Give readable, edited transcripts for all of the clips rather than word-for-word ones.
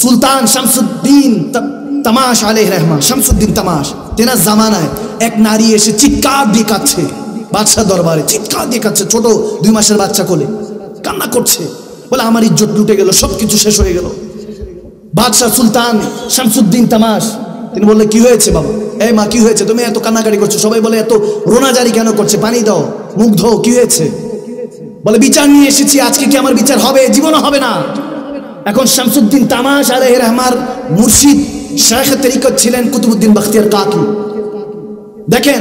সুলতান শামসুদ্দিন তামাশ আলাইহির রহমান, শামসুদ্দিন তামাশ, তেনার জামানায় এক নারী এসে চিৎকার দিয়ে কাঁদছে বাদশাহ দরবারে, চিৎকার দিয়ে কাঁদছে, ছোট 2 মাসের বাচ্চা কোলে কান্না করছে, বলে আমার ইজ্জত লুটে গেল, সবকিছু শেষ হয়ে গেল। বাদশাহ সুলতান শামসুদ্দিন তামাশ তিনি বললে, কি হয়েছে বাবা? এই মা, কি হয়েছে? তুমি এত কান্নাকাটি করছো, সবাই বলে এত রোনাজারি কেন করছে, পানি দাও, মুখ ধো, কি হয়েছে? বলে, বিচার নিয়ে এসেছি, আজকে কি আমার বিচার হবে? জীবনও হবে না। এখন শামসুদ্দিন তামাশ আলাইহির রহমান মুর্শিদ শাইখ তরিকত ছিলেন কুতুবউদ্দিন বখতিয়ার কাকি। দেখেন,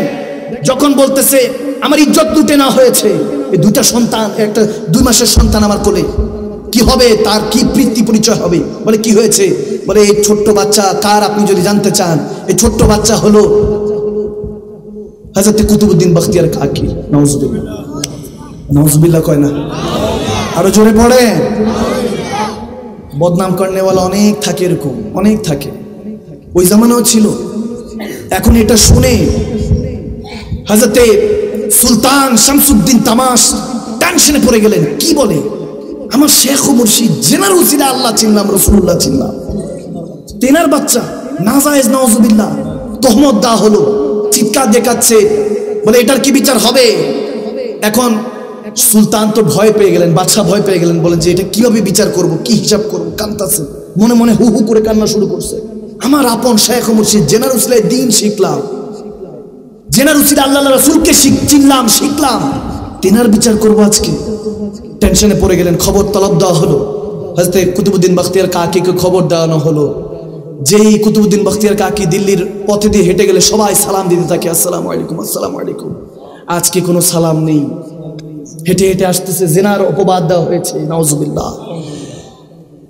যখন বলতেছে আমার ইজ্জত লুটে না হয়েছে, এই 2টা সন্তান, একটা 2 মাসের সন্তান আমার কোলে, কি হবে, তার কি বৃত্তি পরিচয় হবে? বলে, কি হয়েছে? বলে, এই ছোট্ট বাচ্চা কার আপনি যদি জানতে চান, এই ছোট্ট বাচ্চা হলো হযরত কুতুবউদ্দিন বখতিয়ার কাকি। নাউজুবিল্লাহ, নাউজুবিল্লাহ কয় না? আরো জোরে পড়ে। বদনাম করনেওয়ালা অনেক থাকে, এরকম অনেক থাকে, ওই জামানাও ছিল। এখন এটা শুনে হযরতে সুলতান শামসুদ্দিন তামাশ টেনশনে পড়ে গেলেন। কি বলে, আমার শেখ ও মুর্শিদ জেনার উসিলা আল্লাহ চিনলাম, রাসূলুল্লাহ চিনলাম, তেনার বাচ্চা নাজায়েজ, নাউজুবিল্লাহ, তহমত দেওয়া হলো, চিৎকার দেখাচ্ছে, বলে এটার কি বিচার হবে? এখন সুলতান তো ভয় পেয়ে গেলেন, বাদশা ভয় পেয়ে গেলেন, বলেন যে এটা কিভাবে বিচার করব, কি হিসাব করব, কাঁদতেছে, মনে মনে হু হু করে কান্না শুরু করছে। আমার আপন শেখ ও মুর্শিদ জেনার উসিলায় দ্বীন শিখলাম, জেনার উসিলা আল্লাহ রাসূলকে চিনলাম, শিখলাম, তেনার বিচার করব আজকে। টেনশনে পড়ে গেলেন। খবর তলব দেওয়া হলো, হযরত কুতুবউদ্দিন বখতিয়ার কাকিকে খবর দেওয়ানো হলো। যেই কুতুবউদ্দিন বখতিয়ার কাকি দিল্লির পথে দিয়ে হেঁটে গেলে সবাই সালাম দিতে থাকে, আসসালামু আলাইকুম, আসসালামু আলাইকুম। আজকে কোনো সালাম নেই, হেঁটে হেঁটে আসতেছে, জিনার অপবাদ দেওয়া হয়েছে, নাউজুবিল্লাহ।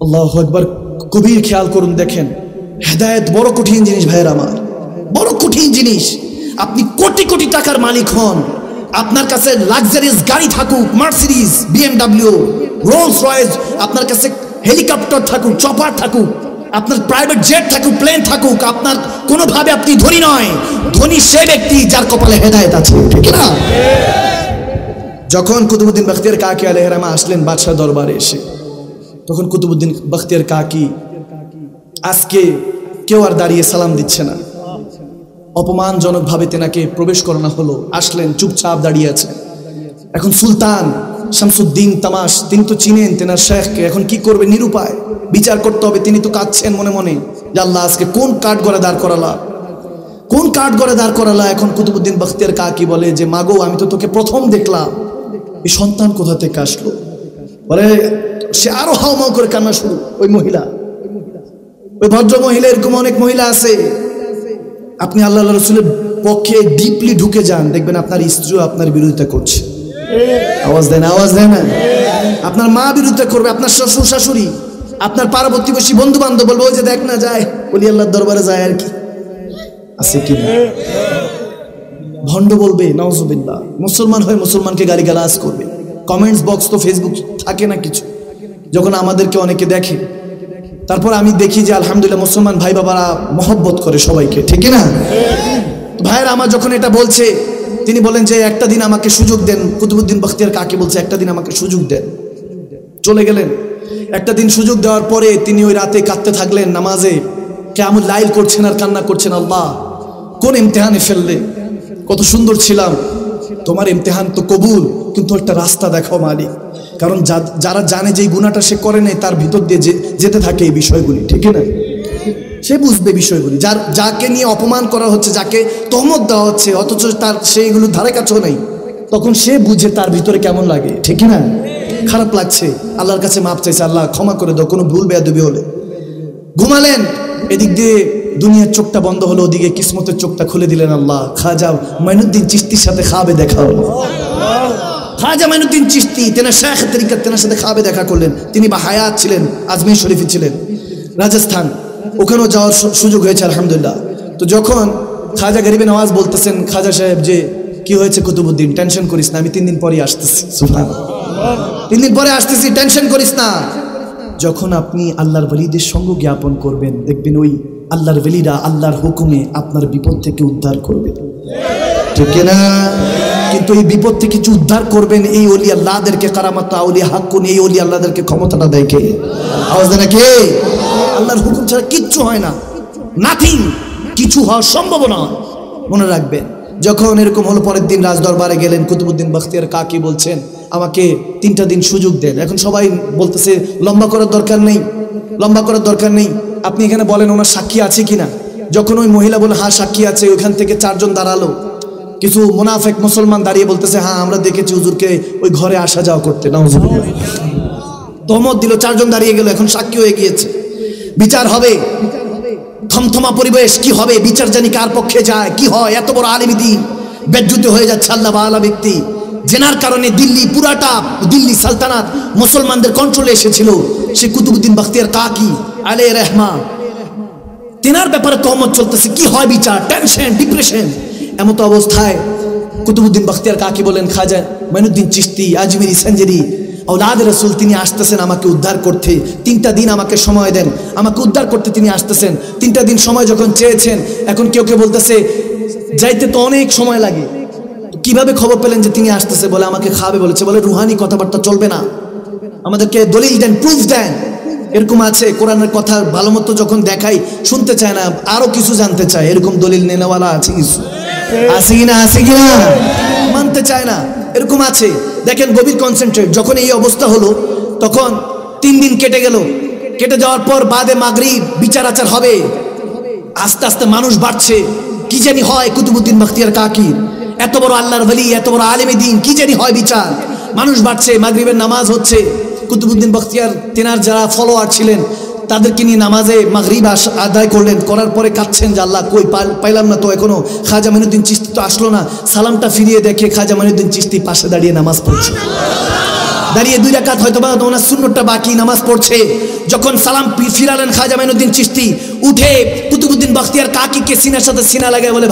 আল্লাহু আকবার। কবির খেয়াল করুন, দেখেন হেদায়েত বড় কঠিন জিনিস ভাইয়ের আমার, বড় কঠিন জিনিস। আপনি কোটি কোটি টাকার মালিক হন, আপনার কাছে লাক্সারিয়াস গাড়ি থাকুক, মার্সিডিজ, BMW, রোলস রয়েস, আপনার কাছে হেলিকপ্টার থাকুক, চপার থাকুক, আপনার প্রাইভেট জেট থাকুক, প্লেন থাকুক, আপনার কোনোভাবে আপনি ধনী নয়। ধনী সে ব্যক্তি যার কপালে হেদায়েত আছে, ঠিক না? যখন কুতুবউদ্দিন বখতিয়ার কাকি আলাইহির রহমান আসলেন বাদশাহ দরবারে এসে, তখন কুতুবউদ্দিন বখতিয়ার কাকি, আজকে কেউ আর দাঁড়িয়ে সালাম দিচ্ছে না, অপমানজনকভাবে তেনাকে প্রবেশ করানো হলো। আসলেন, চুপচাপ দাঁড়িয়ে আছে। এখন সুলতান শামসুদ্দিন তামাশ তিনি তো চিনেন তেনার শেখকে, এখন কি করবে, নিরুপায়, বিচার করতে হবে। তিনি তো কাঁদছেন মনে মনে যে আল্লাহ আজকে কোন কাঠ গড়ে দাঁড় করালা, কোন কাঠ গড়ে দাঁড় করালা। এখন কুতুবউদ্দিন বখতিয়ার কাকি বলে যে মাগো, আমি তো তোকে প্রথম দেখলাম, এই সন্তান কোথা থেকে আসলো? বলে, সে আরো হাউমাউ করে কান্না শুরু। ওই মহিলা, ওই ভদ্র মহিলা, এরকম অনেক মহিলা আছে, আপনি আল্লাহ রাসূলের পক্ষে ডিপলি ঢুকে যান, দেখবেন আপনার স্ত্রীও আপনার বিরোধিতা করছে। আওয়াজ দেন, আওয়াজ দেন না? আপনার মা বিরোধিতা করবে, আপনার শ্বশুর শাশুড়ি, আপনার পাড়া প্রতিবেশী, বন্ধু বান্ধব বলবো, ওই যে দেখ না যায়, বলি আল্লাহর দরবারে যায় আর কি, আছে কি না? ভণ্ড বলবে, নাউজুবিল্লাহ। মুসলমান হয়ে মুসলমানকে গালিগালাজ করবে। কমেন্টস বক্স তো ফেসবুক থাকে না কিছু, যখন আমাদেরকে অনেকে দেখে, তারপর আমি দেখি যে আলহামদুলিল্লাহ মুসলমান ভাই বাবারা মহব্বত করে সবাইকে, ঠিক না? ভাইয়ের আমার যখন এটা বলছে, তিনি বলেন যে একটা দিন আমাকে সুযোগ দেন। কুতুবউদ্দিন বখতিয়ার কাকি বলছে একটা দিন আমাকে সুযোগ দেন। চলে গেলেন। একটা দিন সুযোগ দেওয়ার পরে তিনি ওই রাতে কাঁদতে থাকলেন, নামাজে কিয়ামুল লাইল করছেন আর কান্না করছেন, আল্লাহ কোন ইমতিহানে ফেললে, কত সুন্দর ছিলাম, তোমার ইমতিহান তো কবুল, কিন্তু একটা রাস্তা দেখাও মালিক। কারণ যারা জানে যে এই গুনাহটা সে করে নাই, তার ভিতর দিয়ে যেতে থাকে এই বিষয়গুলি, ঠিক না? সে বুঝবে বিষয়গুলি। যাকে নিয়ে অপমান করা হচ্ছে, যাকে তহমত দেওয়া হচ্ছে, অথচ তার সেইগুলো ধারে কাছেও নেই, তখন সে বুঝে তার ভিতরে কেমন লাগে, ঠিক না? খারাপ লাগছে, আল্লাহর কাছে মাপ চাইছে, আল্লাহ ক্ষমা করে দাও কোনো ভুল বেয়াদবি হলে। ঘুমালেন, এদিক দিয়ে দুনিয়ার চোখটা বন্ধ হলো, ওদিকে কিসমতের চোখটা খুলে দিলেন আল্লাহ। খাজা মাইনুদ্দিন চিশতির সাথে খাবে দেখা হলো। খাজা মাইনুদ্দিন চিশতি তেনার শাইখ তরিকত, তেনার সাথে খাবে দেখা করলেন। তিনি বা হায়াত ছিলেন, আজমির শরীফে ছিলেন, রাজস্থান, ওখানেও যাওয়ার সুযোগ হয়েছে আলহামদুলিল্লাহ। তো যখন খাজা গরিবে নওয়াজ বলতেছেন, খাজা সাহেব যে কি হয়েছে কুতুবউদ্দিন, টেনশন করিস না, আমি 3 দিন পরে আসতেছি, সুবহানাল্লাহ, 3 দিন পরে আসতেছি, টেনশন করিস না। যখন আপনি আল্লাহর ওলিদের সঙ্গ জ্ঞাপন করবেন, দেখবেন ওই আল্লাহর ওলিরা আল্লাহর হুকুমে আপনার বিপদ থেকে উদ্ধার করবে, ঠিক না? কি কিন্তু এই বিপদ থেকে কিছু উদ্ধার করবেন এই ওলি আল্লাহদেরকে, কারামাত আউলিয়া হাক্কুন, এই ওলি আল্লাহদেরকে ক্ষমতাটা দেয় কে? আওয়াজ দেন কে? আল্লাহর হুকুম ছাড়া কিচ্ছু হয় না, নাথিং, কিছু হওয়া সম্ভব নয়। মনে রাখবেন, যখন এরকম হলো পরের দিন রাজদরবারে গেলেন, কুতুবউদ্দিন বখতিয়ার কাকি বলছেন আমাকে 3টা দিন সুযোগ দেন। এখন সবাই বলতেছে লম্বা করার দরকার নেই, লম্বা করার দরকার নেই, আপনি এখানে বলেন ওনার সাক্ষী আছে কিনা। যখন ওই মহিলা বলে হ্যাঁ সাক্ষী আছে, ওইখান থেকে 4 জন দাঁড়ালো, কিছু মুনাফেক মুসলমান দাঁড়িয়ে বলতেছে হ্যাঁ আমরা দেখেছি হুজুরকে ওই ঘরে আসা যাওয়া করতে। নাউজুবিল্লাহ, তহমত দিল, 4 জন দাঁড়িয়ে গেল, এখন সাক্ষী হয়ে গিয়েছে, বিচার হবে, থমথমা পরিবেশ, কি হবে, বিচার জানি কার পক্ষে যায়, কি হয়। এত বড় আলেম দ্বীন বেজ্জুত হয়ে যাচ্ছে আল্লাহ ওয়ালা ব্যক্তি, জেনার কারণে দিল্লি পুরাটা দিল্লি সালতানাত মুসলমানদের কন্ট্রোলে এসেছিল। সে কুতুবউদ্দিন বখতিয়ার কাকি আলাইহির রহমান, তেনার ব্যাপারে তহমত চলতেছে, কি হয় বিচার, টেনশন, ডিপ্রেশন। এমতো অবস্থায় কুতুবউদ্দিন বখতিয়ার কাকি বলেন খাজা মাইনুদ্দিন চিশতি আজমিরি সঞ্জরি আওলাদ রাসূল তিনি আসতেছেন আমাকে উদ্ধার করতে, 3টা দিন আমাকে সময় দেন, আমাকে উদ্ধার করতে তিনি আসতেছেন। 3টা দিন সময় যখন চেয়েছেন, এখন কেউ কেউ বলতেছে যাইতে তো অনেক সময় লাগে, কিভাবে খবর পেলেন যে তিনি আসতেছে? বলে আমাকে খাবে বলেছে, বলে রুহানি কথাবার্তা চলবে না, আমাদেরকে দলিল দেন, প্রুফ দেন। এরকম আছে কোরআনের কথা ভালো মতো যখন দেখাই শুনতে চায় না, আরো কিছু জানতে চায়, এরকম দলিল নেওয়ালা আছে কিছু, আছে কিনা, আছে কিনা, মানতে চায় না, এরকম আছে। দেখেন গভীর কনসেন্ট্রেট, যখন এই অবস্থা হলো তখন 3 দিন কেটে গেল, কেটে যাওয়ার পর বাদে মাগরিব বিচার আচার হবে, আস্তে আস্তে মানুষ বাড়ছে, কি জানি হয় কুতুবউদ্দিন বখতিয়ার কাকি, এত বড় আল্লাহর ওলি, এত বড় আলেম দ্বীন, কি জানি হয় বিচার, মানুষ বাড়ছে, মাগরিবের নামাজ হচ্ছে। কুতুবউদ্দিন বখতিয়ার তেনার যারা ফলোয়ার ছিলেন তাদেরকে নিয়ে নামাজে মাগরিব আদায় করলেন, করার পরে কাঁদছেন যে আল্লাহ কই পাইলাম না তো, এখনো খাজা মাইনুদ্দিন চিশতি তো আসলো না। সালামটা ফিরিয়ে দেখে খাজা মাইনুদ্দিন চিশতি পাশে দাঁড়িয়ে নামাজ পড়ছে, দাঁড়িয়ে 2 রাকাত হয়তো বা ওনার সুন্নতটা বাকি নামাজ পড়ছে। যখন সালাম ফিরালেন খাজা মাইনুদ্দিন চিশতি, উঠে কুতুবউদ্দিন বখতিয়ার কাকি কে সিনার সাথে সিনা লাগায় বলে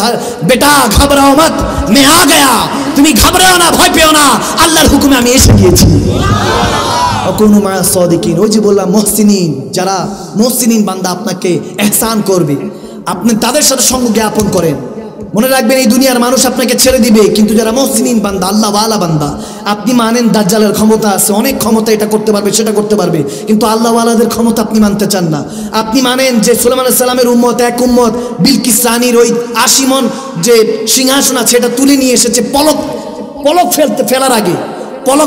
বেটা ঘাবড়াও মত, মে আ গয়া, তুমি ঘাবড়াও না, ভয় পেও না, আল্লাহর হুকুমে আমি এসে গিয়েছি। অকুনু মা সাদিকিন, ওই যে বললাম মুহসিনিন, যারা মুহসিনিন বান্দা আপনাকে ইহসান করবে, আপনি তাদের সাথে সঙ্গ জ্ঞাপন করেন। মনে রাখবেন এই দুনিয়ার মানুষ আপনাকে ছেড়ে দিবে, কিন্তু যারা মুহসিনিন বান্দা, আল্লাহ ওয়ালা বান্দা, আপনি মানেন দাজ্জালের ক্ষমতা আছে, অনেক ক্ষমতা, এটা করতে পারবে সেটা করতে পারবে, কিন্তু আল্লাহ ওয়ালাদের ক্ষমতা আপনি মানতে চান না। আপনি মানেন যে সুলাইমান আলাইহিস সালামের উম্মত, এক উম্মত বিলকিস রানীর ওই 80 মণ যে সিংহাসন আছে এটা তুলে নিয়ে এসেছে পলক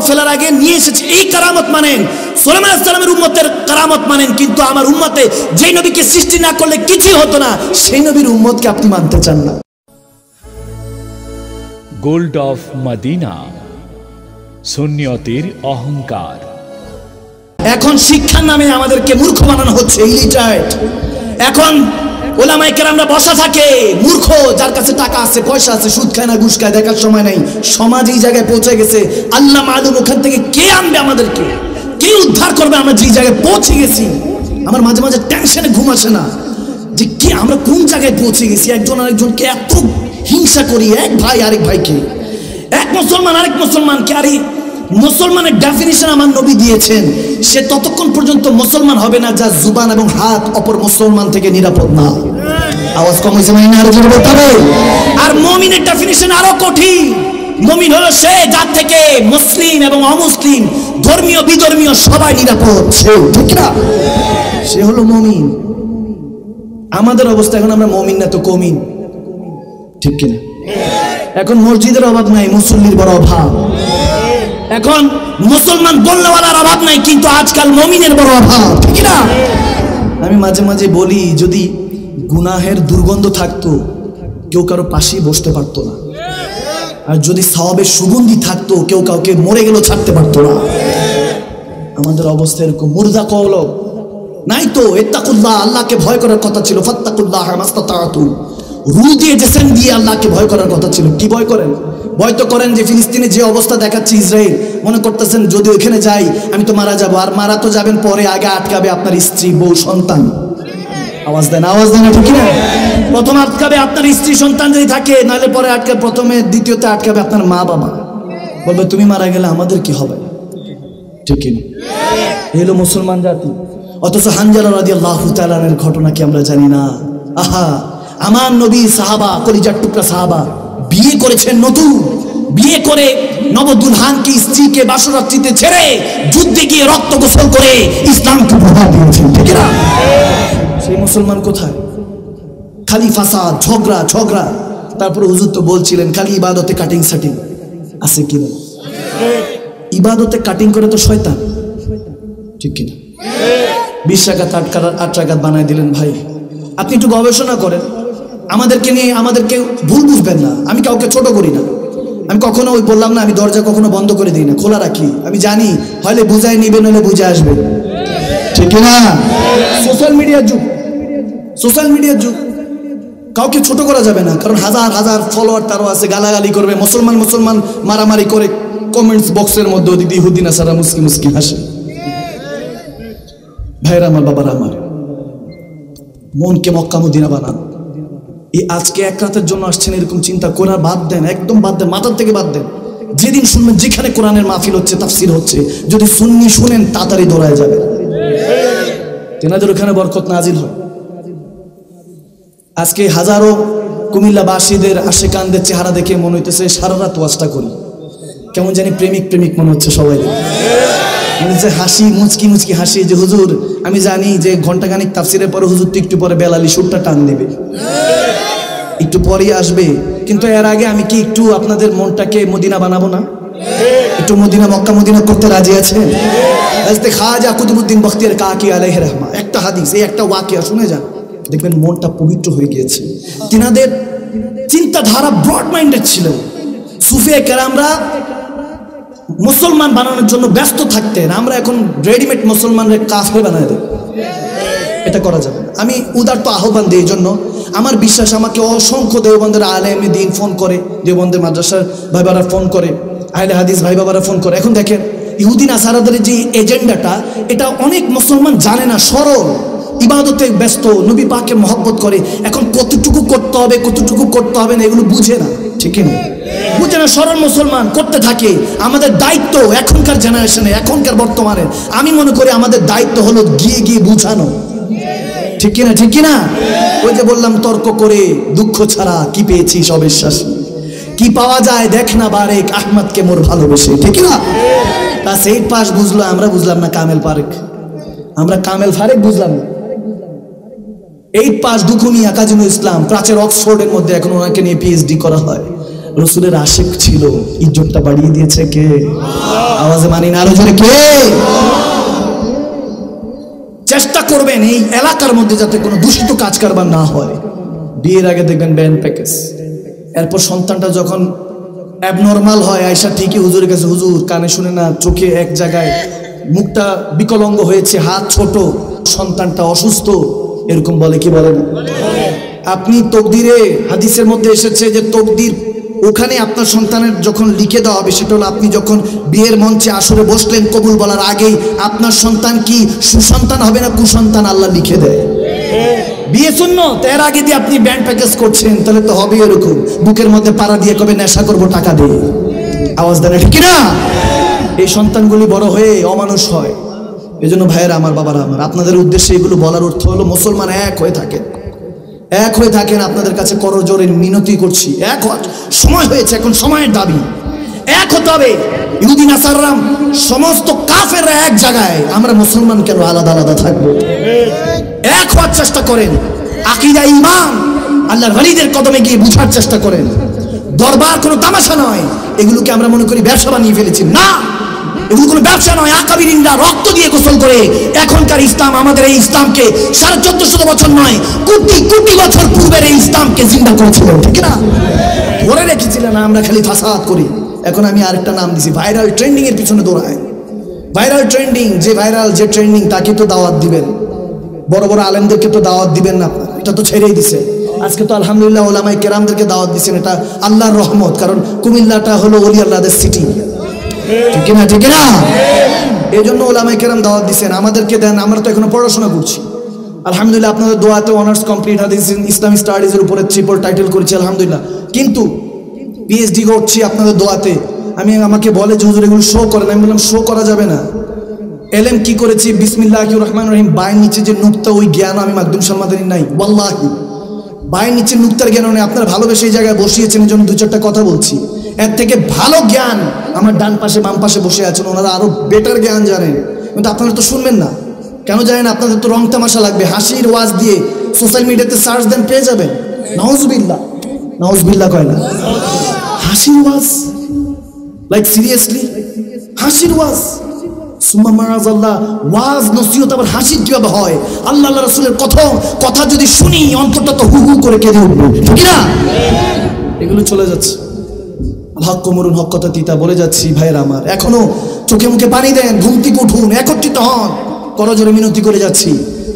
ফেলার আগে নিয়ে এসেছে, এই কারামত মানেন। সুলাইমান আলাইহিস সালামের উম্মতের কারামত মানেন, কিন্তু আমার উম্মতে যেই নবীকে সৃষ্টি না করলে কিছুই হতো না, সেই নবীর উম্মতকে আপনি মানতে চান না। গোল্ড অফ মদিনা, সুন্নিয়তের অহংকার। এখন শিক্ষার নামে আমাদেরকে মূর্খ বানানো হচ্ছে, ইলিটারেট। এখন ওলামায়ে কেরামরা বসা থাকে, মূর্খ, যার কাছে টাকা আছে, পয়সা আছে, সুদ খায় না, ঘুষ খায়, দেখার সময় নাই। সমাজ এই জায়গায় পৌঁছে গেছে, আল্লাহ মালুম ওখান থেকে কে আনবে আমাদেরকে, কে উদ্ধার করবে। আমরা যে জায়গায় পৌঁছে গেছি, আমার মাঝে মাঝে টেনশনে ঘুম আসে না যে কি আমরা কোন জায়গায় পৌঁছে গেছি। একজন আরেকজনকে এত হিংসা করি, এক ভাই আরেক ভাইকে, এক মুসলমান আরেক মুসলমানকে। আরে মুসলমানের ডেফিনিশন আমার নবী দিয়েছেন, সে ততক্ষণ পর্যন্ত মুসলমান হবে না যার জুবান এবং হাত অপর মুসলমান থেকে নিরাপদ না। আওয়াজ কম হয়েছে মানে আরো জোরে বলতে হবে। আর মুমিনের ডেফিনিশন আরো কঠিন। মুমিন হলো সে যার থেকে মুসলিম এবং অমুসলিম, ধর্মীয় বিধর্মীয় সবাই নিরাপদ, সে ঠিক না, সে হলো মুমিন। আমাদের অবস্থা এখন আমরা মুমিন না তো কমিন, ঠিক কিনা? এখন মসজিদের অভাব নাই, মুসল্লির বড় অভাব। এখন মুসলমান বলনেওয়ালার অভাব নাই, কিন্তু আজকাল মুমিনের বড় অভাব, ঠিক না? আমি মাঝে মাঝে বলি, যদি গুনাহের দুর্গন্ধ থাকতো কেউ কারো পাশেই বসতে পারতো না, আর যদি সওয়াবের সুগন্ধি থাকতো কেউ কাউকে মরে গেলেও ছাড়তে পারতো না। আমাদের অবস্থা এরকম, মুর্দা কওলব নাই তো। ইত্তাকুল্লাহ, আল্লাহকে ভয় করার কথা ছিল, ফাত্তাকুল্লাহ মাস্তাতাতু, রু দিয়ে জেসেন দিয়ে আল্লাহকে ভয় করার কথা ছিল। কি ভয় করেন? ভয় তো করেন যে ফিলিস্তিনে যে অবস্থা দেখাচ্ছে ইসরায়েল, মনে করতেছেন যদি ওইখানে যাই আমি তো মারা যাব। আর মারা তো যাবেন পরে, আগে আটকাবে আপনার স্ত্রী, বউ, সন্তান। আওয়াজ দেন, আওয়াজ দেন, ঠিক না? প্রথম আটকাবে আপনার স্ত্রী সন্তান যদি থাকে, নাহলে পরে আটকাবে প্রথমে, দ্বিতীয়তে আটকাবে আপনার মা বাবা। বলবে তুমি মারা গেলে আমাদের কি হবে, ঠিক কিনা? এই হলো মুসলমান জাতি। অথচ হানজালা রাদিয়াল্লাহু তাআলা এর ঘটনা কি আমরা জানি না? আহা, আমার নবী সাহাবা, কলিজার টুকরা সাহাবা বিয়ে করেছেন নতুন, বিয়ে করে নবদুলহানকে স্ত্রীকে বাসরাত্রিতে ছেড়ে যুদ্ধে গিয়ে রক্ত গোসল করে ইসলামকে প্রভাব দিয়েছেন, ঠিক না? সেই মুসলমান কোথায়? খালি ফাসাদ, ঝগড়া ঝগড়া। তারপরে হুজুর তো বলছিলেন খালি ইবাদতে কাটিং সাটিং আছে কিনা? ইবাদতে কাটিং করে তো শয়তান, ঠিক কিনা? 20 রাকাত 8 রাকাত বানায় দিলেন। ভাই আপনি একটু গবেষণা করেন, আমাদেরকে নিয়ে আমাদেরকে ভুল বুঝবেন না। আমি কাউকে ছোট করি না, আমি কখনো ওই বললাম না, আমি দরজা কখনো বন্ধ করে দিই না, খোলা রাখি। আমি জানি হলে বুঝাই নিবেন, হলে বুঝে আসবে, ঠিক না? সোশ্যাল মিডিয়ার যুগ, সোশ্যাল মিডিয়ার যুগ, কাউকে ছোট করা যাবে না, কারণ হাজার হাজার ফলোয়ার তারও আছে, গালাগালি করবে, মুসলমান মুসলমান মারামারি করে কমেন্টস বক্সের মধ্যে ওদিকে ইহুদি নাসারা মুসকি মুসকি হাসে। ভাইরা আমার, বাবারা আমার, মনকে মক্কা মদিনা বানান। এই আজকে এক রাতের জন্য আসছেন এরকম চিন্তা করে বাদ দেন, একদম বাদ দেন, মাথার থেকে বাদ দেন। যেদিন শুনবেন যেখানে কোরআনের মাহফিল হচ্ছে, তাফসীর হচ্ছে, যদি সুন্নি শুনেন তাড়াতাড়ি দৌড়ায় যাবে, তেনাদের ওখানে বরকত নাজিল হয়। আজকে হাজারো কুমিল্লাবাসীদের আশেকানদের চেহারা দেখে মনে হইতেছে সারা রাত ওয়াজটা করি, কেমন জানি প্রেমিক প্রেমিক মনে হচ্ছে সবাই। মানে যে হাসি, মুচকি মুচকি হাসি, যে হুজুর আমি জানি যে ঘন্টাখানিক তাফসীরের পরে হুজুর তো একটু পরে বেলালি সুরটা টান দেবে, একটু পরেই আসবে, কিন্তু এর আগে আমি কি একটু আপনাদের মনটাকে মদিনা বানাবো না? একটু মদিনা মক্কা মদিনা করতে রাজি আছে? হযরত খাজা কুতুবউদ্দিন বখতিয়ার কাকি আলাইহির রহমা একটা হাদিস, এই একটা ওয়াকিয়া শুনে যান, দেখবেন মনটা পবিত্র হয়ে গিয়েছে। তিনাদের চিন্তাধারা ব্রড মাইন্ডেড ছিল। সুফিয়ে কেরামরা মুসলমান বানানোর জন্য ব্যস্ত থাকতেন, আমরা এখন রেডিমেড মুসলমানদের কাফের বানায় দেয়, এটা করা যাবে না। আমি উদারত আহ্বান দিই, এই জন্য আমার বিশ্বাস আমাকে অসংখ্য দেওবন্দের আলেমে দিন ফোন করে, দেওবন্দের মাদ্রাসার ভাই বাবারা ফোন করে, আহলে হাদিস ভাই বাবারা ফোন করে। এখন দেখেন ইহুদি নাসারাদের যে এজেন্ডাটা, এটা অনেক মুসলমান জানে না, সরল ইবাদতে ব্যস্ত, নবী পাককে মহব্বত করে, এখন কতটুকু করতে হবে কতটুকু করতে হবে না এগুলো বুঝে না, ঠিক না? বুঝে না, সরল মুসলমান করতে থাকে। আমাদের দায়িত্ব এখনকার জেনারেশনে, এখনকার বর্তমানে আমি মনে করি আমাদের দায়িত্ব হলো গিয়ে গিয়ে বুঝানো, ঠিক কিনা? ঠিক কিনা? ওই যে বললাম, তর্ক করে দুঃখ ছাড়া কি পেয়েছিস অবিশ্বাসী, কি পাওয়া যায় দেখ না বারেক, আহমদকে মোর ভালোবেসে, ঠিক না? তা সেই পাশ বুঝলো, আমরা বুঝলাম না কামেল পারেক, আমরা কামেল ফারেক বুঝলাম না। 8 পাস দুখুমিয়া কাজী ইসলাম, প্রাচ্যের অক্সফোর্ডের মধ্যে এখন ওনাকে নিয়ে পিএইচডি করা হয়। রসুলের আশিক ছিল, ইজ্জতটা বাড়িয়ে দিয়েছে কে? আওয়াজে মানি না, আরো জোরে কে? চেষ্টা করবেন এই এলাকার মধ্যে যাতে কোনো দূষিত কাজ কারবার না হয়। বিয়ের আগে দেখবেন ব্যান্ড প্যাকেজ, এরপর সন্তানটা যখন অ্যাবনর্মাল হয়, আয়সা ঠিকই হুজুরের কাছে, হুজুর কানে শুনে না, চোখে এক জায়গায়, মুখটা বিকলাঙ্গ হয়েছে, হাত ছোট, সন্তানটা অসুস্থ, এরকম বলে কি বলে না? আপনি তকদিরে, হাদিসের মধ্যে এসেছে যে তকদির ওখানে আপনার সন্তানের যখন লিখে দেওয়া হবে, সেটা হলো আপনি যখন বিয়ের মঞ্চে আসরে বসলেন, কবুল বলার আগেই আপনার সন্তান কি সুসন্তান হবে না কুসন্তান আল্লাহ লিখে দেয়। বিয়ে সুন্নত, এর আগে দিয়ে আপনি ব্যান্ড প্যাকেজ করছেন, তাহলে তো হবে এরকম, বুকের মধ্যে পাড়া দিয়ে কবে নেশা করবো টাকা দিয়ে, আওয়াজ দেন, ঠিক না? এই সন্তানগুলি বড় হয়ে অমানুষ হয়। এই জন্য ভাইয়েরা আমার, বাবারা আমার, আপনাদের উদ্দেশ্যে এগুলো বলার অর্থ হলো মুসলমান এক হয়ে থাকেন, এক হয়ে থাকেন। আপনাদের কাছে করজোরে মিনতি করছি, এক হওয়ার সময় হয়েছে, এখন সময়ের দাবি, এক হতে হবে। ইহুদি নাসাররা সমস্ত কাফেররা এক জায়গায়, আমরা মুসলমান কেন আলাদা আলাদা থাকবো? এক হওয়ার চেষ্টা করেন, আকীদা ঈমান আল্লাহর ওয়ালিদের কদমে গিয়ে বুঝার চেষ্টা করেন। দরবার কোনো তামাশা নয়, এগুলোকে আমরা মনে করি ব্যবসা বানিয়ে ফেলেছি, না, এগুলো কোনো ব্যবসা নয়। আকাবিরিনরা রক্ত দিয়ে গোসল করে এখনকার ইসলাম, আমাদের এই ইসলামকে 1450 বছর নয়, কোটি কোটি বছর পূর্বের এই ইসলামকে জিন্দা করেছিলেন, ঠিক না? ধরে রেখেছিলেন। আমরা খালি ফাসাদ করি। এখন আমি আরেকটা নাম দিছি, ভাইরাল ট্রেন্ডিং এর পিছনে দৌড়ায়। ভাইরাল ট্রেন্ডিং, যে ভাইরাল যে ট্রেন্ডিং তাকে তো দাওয়াত দিবেন, বড় বড় আলেমদেরকে তো দাওয়াত দিবেন না, এটা তো ছেড়েই দিছে। আজকে তো আলহামদুলিল্লাহ ওলামায়ে কেরামদেরকে দাওয়াত দিচ্ছেন, এটা আল্লাহর রহমত, কারণ কুমিল্লাটা হলো ওলি আল্লাহদের সিটি, ঠিক না? ঠিক না? এই জন্য ওলামায়ে কেরাম দাওয়াত দিচ্ছেন, আমাদেরকে দেন। আমরা তো এখনো পড়াশোনা করছি, আলহামদুলিল্লাহ আপনাদের দোয়াতে অনার্স কমপ্লিট, হাদিস ইসলামিক স্টাডিজের উপরে ট্রিপল টাইটেল করেছি আলহামদুলিল্লাহ, কিন্তু পিএইচডি করছি আপনাদের দোয়াতে। আমাকে বলে যে হুজুর এগুলো শো করেন, আমি বললাম শো করা যাবে না। এলেম কি করেছি, বিসমিল্লাহির রহমানির রহিম, বায়ের নিচে যে নুকতা, ওই জ্ঞান আমি মাকদুম সালমাদানি নাই, ওয়াল্লাহি বায়ের নিচে নুকতার জ্ঞান নেই। আপনারা ভালোবেসে এই জায়গায় বসিয়েছেন, এই জন্য 2-4টা কথা বলছি। এর থেকে ভালো জ্ঞান আমার ডান পাশে বাম পাশে বসে আছেন, ওনারা আরো বেটার জ্ঞান জানেন, কিন্তু আপনারা তো শুনবেন না। কেন জানেন? আপনাদের তো রং তামাশা লাগবে। হাসির ওয়াজ দিয়ে সোশ্যাল মিডিয়াতে সার্চ দেন, পেয়ে যাবেন। নাউজুবিল্লাহ, নাউজুবিল্লাহ কয় না? হাসির ওয়াজ, লাইক সিরিয়াসলি হাসির ওয়াজ। সুম্মা মারাজাল্লাহ, ওয়াজ নসিহত আবার হাসির কিভাবে হয়? আল্লাহ রাসূলের কথা যদি শুনি অন্তরটা তো হু হু করে কেঁদে উঠবে, ঠিক না? এগুলো চলে যাচ্ছে। হক মরুন, হক কথা তিতা বলে যাচ্ছি ভাইয়েরা আমার। এখনো চোখে মুখে পানি দেন, ঘুম থেকে উঠুন, একত্রিত হন, করজোরে মিনতি করে যাচ্ছি।